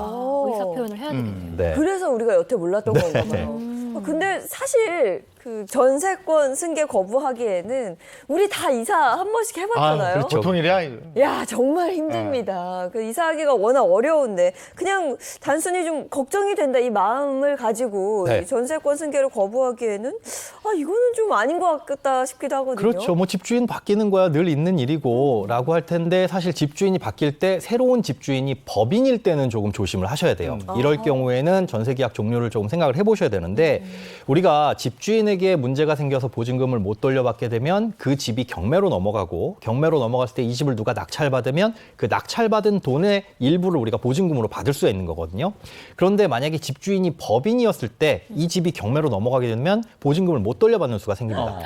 의사 표현을 해야 되겠네요.
네.
그래서 우리가 여태 몰랐던 건가 봐요. 근데 사실 그 전세권 승계 거부하기에는 우리 다 이사 한 번씩 해봤잖아요.
그렇죠.
보통 일이 아니죠.
야, 정말 힘듭니다. 그 이사하기가 워낙 어려운데 그냥 단순히 좀 걱정이 된다 이 마음을 가지고
네.
이 전세권 승계를 거부하기에는 아, 이거는 좀 아닌 것 같다 싶기도 하거든요.
그렇죠. 뭐 집주인 바뀌는 거야 늘 있는 일이고 라고 할 텐데 사실 집주인이 바뀔 때 새로운 집주인이 법인일 때는 조금 조심을 하셔야 돼요. 이럴 경우에는 전세계약 종료를 조금 생각을 해보셔야 되는데 우리가 집주인에게 문제가 생겨서 보증금을 못 돌려받게 되면 그 집이 경매로 넘어가고 경매로 넘어갔을 때 이 집을 누가 낙찰받으면 그 낙찰받은 돈의 일부를 우리가 보증금으로 받을 수가 있는 거거든요. 그런데 만약에 집주인이 법인이었을 때 이 집이 경매로 넘어가게 되면 보증금을 못 돌려받는 수가 생깁니다.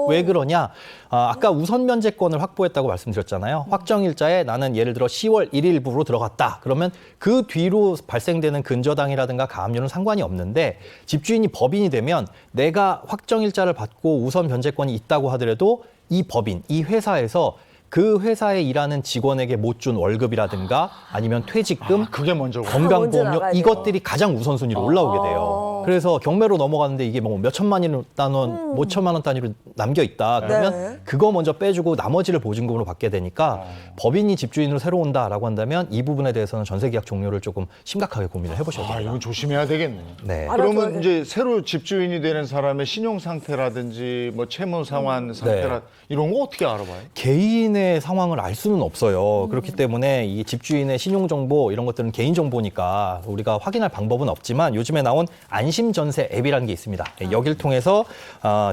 왜 그러냐? 아까 우선 면제권을 확보했다고 말씀드렸잖아요. 확정일자에 나는 예를 들어 10월 1일부로 들어갔다. 그러면 그 뒤로 발생되는 근저당이라든가 가압류는 상관이 없는데 집주인이 법인이 되면 내가 확정일자를 받고 우선 변제권이 있다고 하더라도 이 법인, 이 회사에서 그 회사에 일하는 직원에게 못 준 월급이라든가 아니면 퇴직금,
그게 먼저
먼저
건강보험료
나가야 돼요.
이것들이 가장 우선순위로 올라오게 돼요. 그래서 경매로 넘어가는데 이게 뭐 몇 천만 원, 뭐 천만 원 단위로 남겨 있다. 그러면
네.
그거 먼저 빼주고 나머지를 보증금으로 받게 되니까 법인이 집주인으로 새로 온다라고 한다면 이 부분에 대해서는 전세계약 종료를 조금 심각하게 고민을 해보셔야
아,
됩니다.
이건 조심해야 되겠네.
네.
그러면 이제 새로 집주인이 되는 사람의 신용 상태라든지 뭐 채무 상환 상태라 이런 거 어떻게 알아봐요?
개인의 상황을 알 수는 없어요. 그렇기 때문에 이 집주인의 신용정보 이런 것들은 개인정보니까 우리가 확인할 방법은 없지만 요즘에 나온 안심전세 앱이라는 게 있습니다. 여기를 통해서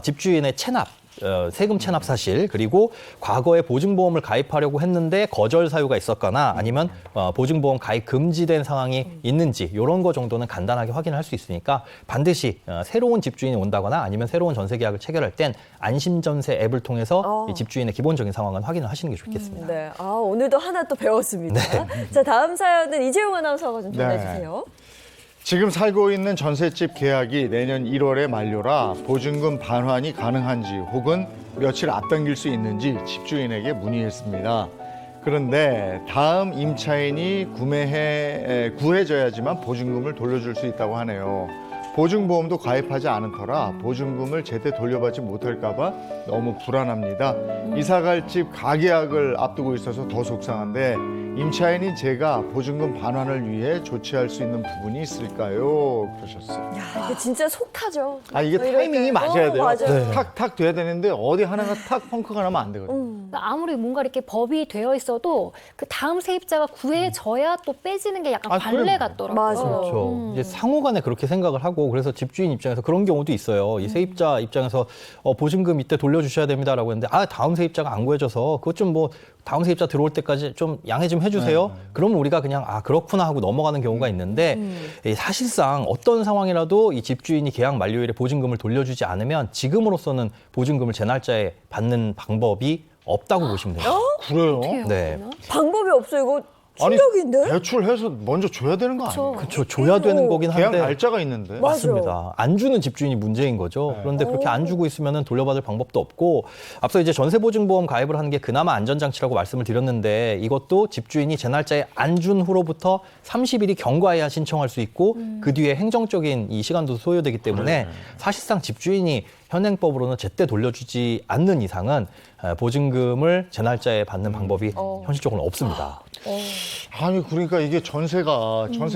집주인의 체납, 세금 체납 사실 그리고 과거에 보증보험을 가입하려고 했는데 거절 사유가 있었거나 아니면 보증보험 가입 금지된 상황이 있는지 이런 거 정도는 간단하게 확인할 수 있으니까 반드시 새로운 집주인이 온다거나 아니면 새로운 전세계약을 체결할 땐 안심전세 앱을 통해서 이 집주인의 기본적인 상황은 확인을 하시는 게 좋겠습니다.
네. 아, 오늘도 하나 또 배웠습니다. 자, 다음 사연은 이재용 아나운서가 좀 전해주세요.
지금 살고 있는 전셋집 계약이 내년 1월에 만료라 보증금 반환이 가능한지 혹은 며칠 앞당길 수 있는지 집주인에게 문의했습니다. 그런데 다음 임차인이 구해져야지만 보증금을 돌려줄 수 있다고 하네요. 보증보험도 가입하지 않은 터라 보증금을 제때 돌려받지 못할까 봐 너무 불안합니다. 이사갈 집 가계약을 앞두고 있어서 더 속상한데 임차인인 제가 보증금 반환을 위해 조치할 수 있는 부분이 있을까요? 그러셨어요.
야, 이게 진짜 속하죠.
아, 이게
이럴
타이밍이
때.
맞아야 돼요.
맞아요.
탁탁 돼야 되는데 어디 하나가 탁 펑크가 나면 안 되거든요.
그러니까 아무리 뭔가 이렇게 법이 되어 있어도 그 다음 세입자가 구해져야 또 빼지는 게 약간 관례
그럼요.
같더라고요.
맞아요.
그렇죠. 이제 상호간에 그렇게 생각을 하고 그래서 집주인 입장에서 그런 경우도 있어요. 이 세입자 입장에서 보증금 이때 돌려주셔야 됩니다라고 했는데 다음 세입자가 안 구해져서 그것 좀 뭐 다음 세입자 들어올 때까지 좀 양해 좀 해주세요. 그러면 우리가 그냥 그렇구나 하고 넘어가는 경우가 있는데 사실상 어떤 상황이라도 이 집주인이 계약 만료일에 보증금을 돌려주지 않으면 지금으로서는 보증금을 제 날짜에 받는 방법이 없다고 보시면 됩니다.
그래요?
네.
방법이 없어요. 이거
아니,
충격인데?
대출해서 먼저 줘야 되는 거 아니에요?
그렇죠. 줘야 되는 거긴
계약
한데.
날짜가 있는데.
맞습니다. 안 주는 집주인이 문제인 거죠. 그런데 그렇게 안 주고 있으면 돌려받을 방법도 없고 앞서 이제 전세보증보험 가입을 하는 게 그나마 안전장치라고 말씀을 드렸는데 이것도 집주인이 제 날짜에 안 준 후로부터 30일이 경과해야 신청할 수 있고 그 뒤에 행정적인 이 시간도 소요되기 때문에 사실상 집주인이 현행법으로는 제때 돌려주지 않는 이상은 보증금을 제 날짜에 받는 방법이 현실적으로 없습니다.
아니 그러니까 이게 전세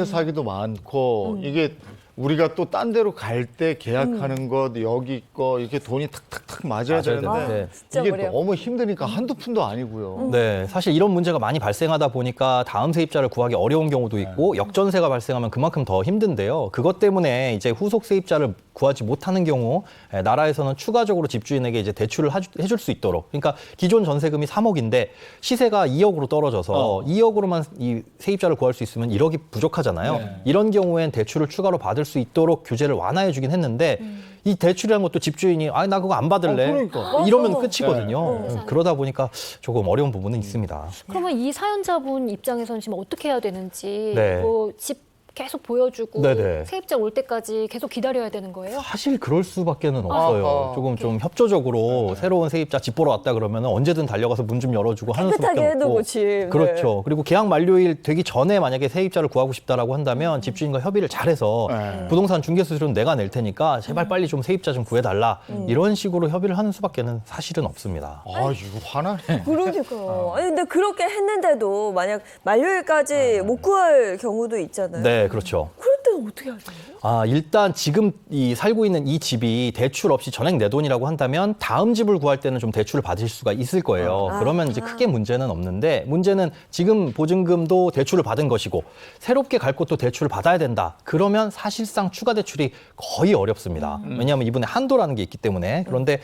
사기도 많고 이게 우리가 또 딴 데로 갈 때 계약하는 것 여기 거 이렇게 돈이 탁탁탁 맞아야 되는데
진짜
이게
어려워.
너무 힘드니까 한두 푼도 아니고요.
네, 사실 이런 문제가 많이 발생하다 보니까 다음 세입자를 구하기 어려운 경우도 있고 역전세가 발생하면 그만큼 더 힘든데요. 그것 때문에 이제 후속 세입자를 구하지 못하는 경우 나라에서는 추가적으로 집주인에게 이제 대출을 해줄 수 있도록 그러니까 기존 전세금이 3억인데 시세가 2억으로 떨어져서 2억으로만 이 세입자를 구할 수 있으면 1억이 부족하잖아요. 이런 경우엔 대출을 추가로 받을 수 있도록 규제를 완화해 주긴 했는데 이 대출이라는 것도 집주인이 나 그거 안 받을래.
그러니까.
이러면
맞아.
끝이거든요. 그러다 보니까 조금 어려운 부분은 있습니다.
그러면 이 사연자분 입장에서는 지금 어떻게 해야 되는지
네.
뭐 집 계속 보여주고
네네.
세입자 올 때까지 계속 기다려야 되는 거예요?
사실 그럴 수밖에는 없어요. 조금 좀 협조적으로 새로운 세입자 집 보러 왔다 그러면 언제든 달려가서 문 좀 열어주고 하는 수밖에
깨끗하게
없고.
해두고 집.
그렇죠. 그리고 계약 만료일 되기 전에 만약에 세입자를 구하고 싶다라고 한다면 집주인과 협의를 잘해서
네.
부동산 중개 수수료는 내가 낼 테니까 제발 빨리 좀 세입자 좀 구해달라. 이런 식으로 협의를 하는 수밖에는 사실은 없습니다.
아, 이거 화나네.
그러니까요. 아니 근데 그렇게 했는데도 만약 만료일까지 못 구할 경우도 있잖아요.
네, 그렇죠.
그럴 때는 어떻게 하세요?
일단 지금 이 살고 있는 이 집이 대출 없이 전액 내 돈이라고 한다면 다음 집을 구할 때는 좀 대출을 받으실 수가 있을 거예요. 그러면 이제 크게 문제는 없는데 문제는 지금 보증금도 대출을 받은 것이고 새롭게 갈 곳도 대출을 받아야 된다. 그러면 사실상 추가 대출이 거의 어렵습니다. 왜냐하면 이분의 한도라는 게 있기 때문에. 그런데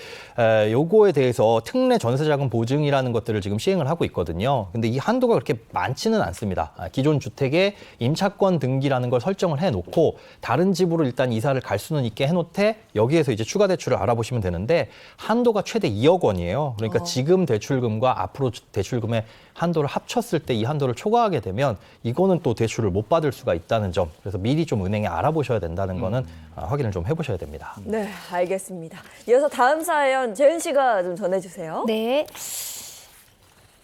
요거에 대해서 특례 전세자금 보증이라는 것들을 지금 시행을 하고 있거든요. 근데 이 한도가 그렇게 많지는 않습니다. 기존 주택에 임차권 등기라는 걸 설정을 해놓고 다른 집으로 일단 이사를 갈 수는 있게 해놓되 여기에서 이제 추가 대출을 알아보시면 되는데 한도가 최대 2억 원이에요. 그러니까 지금 대출금과 앞으로 대출금의 한도를 합쳤을 때 이 한도를 초과하게 되면 이거는 또 대출을 못 받을 수가 있다는 점. 그래서 미리 좀 은행에 알아보셔야 된다는 거는 확인을 좀 해보셔야 됩니다.
네, 알겠습니다. 이어서 다음 사연 재은 씨가 좀 전해주세요.
네.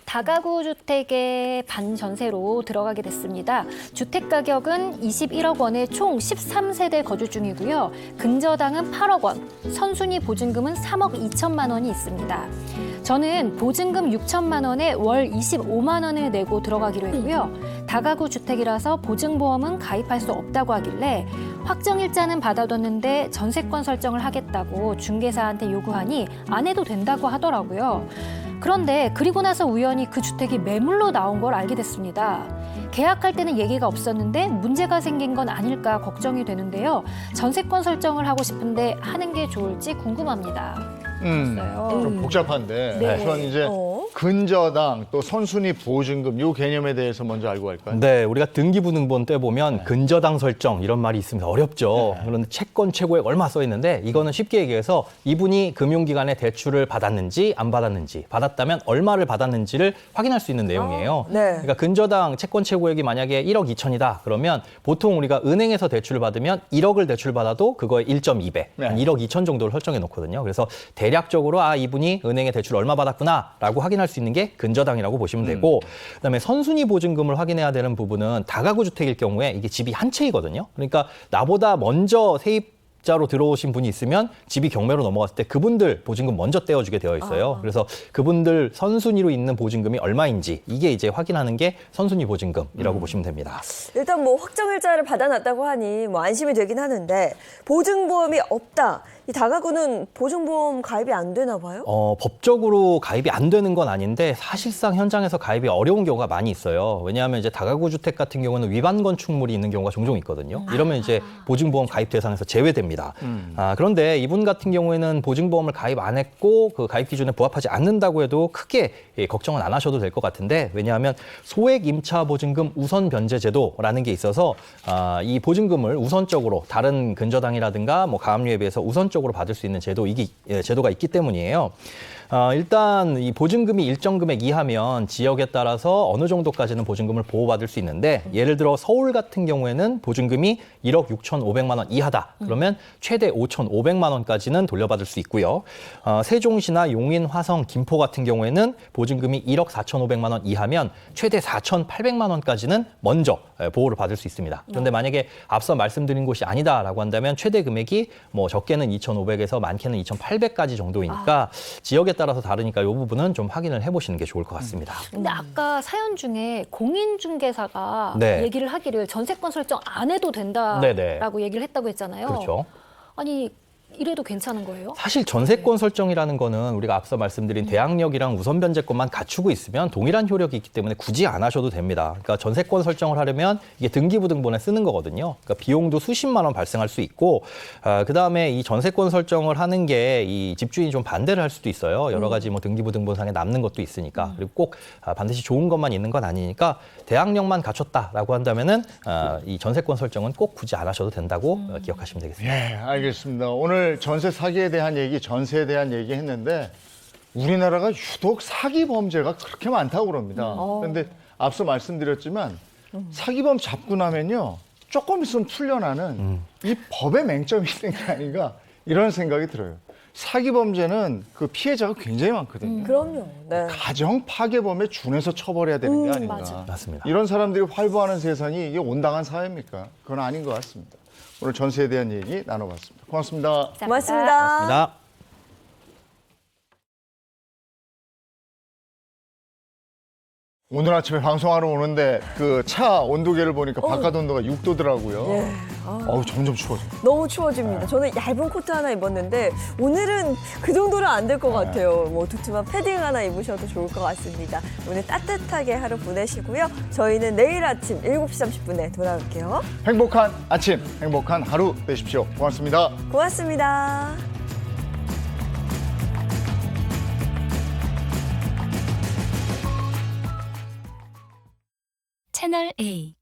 다가구 주택의 반전세로 들어가게 됐습니다. 주택 가격은 21억 원에 총 13세대 거주 중이고요. 근저당은 8억 원, 선순위 보증금은 3억 2천만 원이 있습니다. 저는 보증금 6천만 원에 월 25만 원을 내고 들어가기로 했고요. 다가구 주택이라서 보증보험은 가입할 수 없다고 하길래 확정일자는 받아뒀는데 전세권 설정을 하겠다고 중개사한테 요구하니 안 해도 된다고 하더라고요. 그런데 그리고 나서 우연히 그 주택이 매물로 나온 걸 알게 됐습니다. 계약할 때는 얘기가 없었는데 문제가 생긴 건 아닐까 걱정이 되는데요. 전세권 설정을 하고 싶은데 하는 게 좋을지 궁금합니다.
좀 복잡한데
네.
우선 이제 근저당 또 선순위 보증금 요 개념에 대해서 먼저 알고 갈까요?
네, 우리가 등기부등본 떼보면 근저당 설정 이런 말이 있습니다. 어렵죠. 그런데 채권 최고액 얼마 써 있는데 이거는 쉽게 얘기해서 이분이 금융기관에 대출을 받았는지 안 받았는지 받았다면 얼마를 받았는지를 확인할 수 있는 내용이에요.
네.
그러니까 근저당 채권 최고액이 만약에 1억 2천이다 그러면 보통 우리가 은행에서 대출을 받으면 1억을 대출받아도 그거의 1.2배, 한 1억 2천 정도를 설정해 놓거든요. 그래서 대략적으로 이분이 은행에 대출 얼마 받았구나라고 확인할 수 있는 게 근저당이라고 보시면 되고 그다음에 선순위 보증금을 확인해야 되는 부분은 다가구 주택일 경우에 이게 집이 한 채이거든요. 그러니까 나보다 먼저 세입자로 들어오신 분이 있으면 집이 경매로 넘어갔을 때 그분들 보증금 먼저 떼어주게 되어 있어요. 그래서 그분들 선순위로 있는 보증금이 얼마인지 이게 이제 확인하는 게 선순위 보증금이라고 보시면 됩니다.
일단 뭐 확정일자를 받아놨다고 하니 뭐 안심이 되긴 하는데 보증보험이 없다. 이 다가구는 보증보험 가입이 안 되나 봐요?
법적으로 가입이 안 되는 건 아닌데 사실상 현장에서 가입이 어려운 경우가 많이 있어요. 왜냐하면 이제 다가구 주택 같은 경우는 위반 건축물이 있는 경우가 종종 있거든요. 이러면 이제 보증보험 가입 대상에서 제외됩니다. 그런데 이분 같은 경우에는 보증보험을 가입 안 했고 그 가입 기준에 부합하지 않는다고 해도 크게 걱정은 안 하셔도 될 것 같은데 왜냐하면 소액 임차 보증금 우선 변제 제도라는 게 있어서 이 보증금을 우선적으로 다른 근저당이라든가 뭐 가압류에 비해서 우선적으로 받을 수 있는 제도가 있기 때문이에요. 일단 이 보증금이 일정 금액 이하면 지역에 따라서 어느 정도까지는 보증금을 보호받을 수 있는데 예를 들어 서울 같은 경우에는 보증금이 1억 6,500만 원 이하다. 그러면 최대 5,500만 원까지는 돌려받을 수 있고요. 세종시나 용인, 화성, 김포 같은 경우에는 보증금이 1억 4,500만 원 이하면 최대 4,800만 원까지는 먼저 보호를 받을 수 있습니다. 그런데 만약에 앞서 말씀드린 곳이 아니다라고 한다면 최대 금액이 뭐 적게는 2,500에서 많게는 2,800까지 정도이니까 지역에 따라서 다르니까 이 부분은 좀 확인을 해보시는 게 좋을 것 같습니다.
근데 아까 사연 중에 공인중개사가
네.
얘기를 하기를 전세권 설정 안 해도 된다라고
네네.
얘기를 했다고 했잖아요.
그렇죠.
아니 이래도 괜찮은 거예요?
사실 전세권 설정이라는 거는 우리가 앞서 말씀드린 대항력이랑 우선 변제권만 갖추고 있으면 동일한 효력이 있기 때문에 굳이 안 하셔도 됩니다. 그러니까 전세권 설정을 하려면 이게 등기부등본에 쓰는 거거든요. 그러니까 비용도 수십만 원 발생할 수 있고 그다음에 이 전세권 설정을 하는 게 이 집주인이 좀 반대를 할 수도 있어요. 여러 가지 뭐 등기부등본상에 남는 것도 있으니까. 그리고 꼭 반드시 좋은 것만 있는 건 아니니까 대항력만 갖췄다라고 한다면은 이 전세권 설정은 꼭 굳이 안 하셔도 된다고 기억하시면 되겠습니다.
예, 알겠습니다. 오늘 오늘 전세 사기에 대한 얘기, 전세에 대한 얘기 했는데 우리나라가 유독 사기 범죄가 그렇게 많다고 그럽니다. 그런데 앞서 말씀드렸지만 사기범 잡고 나면요. 조금 있으면 풀려나는 이 법에 맹점이 있는 게 아닌가 이런 생각이 들어요. 사기 범죄는 그 피해자가 굉장히 많거든요.
그럼요. 네.
가정 파괴범에 준해서 처벌해야 되는 게 아닌가.
맞습니다.
이런 사람들이 활보하는 세상이 이게 온당한 사회입니까? 그건 아닌 것 같습니다. 오늘 전세에 대한 얘기 나눠봤습니다. 고맙습니다.
고맙습니다.
맞습니다.
오늘 아침에 방송하러 오는데 그 차 온도계를 보니까 바깥 온도가 6도더라고요.
예.
어우, 점점 추워져.
너무 추워집니다. 저는 얇은 코트 하나 입었는데 오늘은 그 정도는 안 될 것 같아요. 뭐 두툼한 패딩 하나 입으셔도 좋을 것 같습니다. 오늘 따뜻하게 하루 보내시고요. 저희는 내일 아침 7시 30분에 돌아올게요.
행복한 아침, 행복한 하루 되십시오. 고맙습니다.
고맙습니다.
채널 A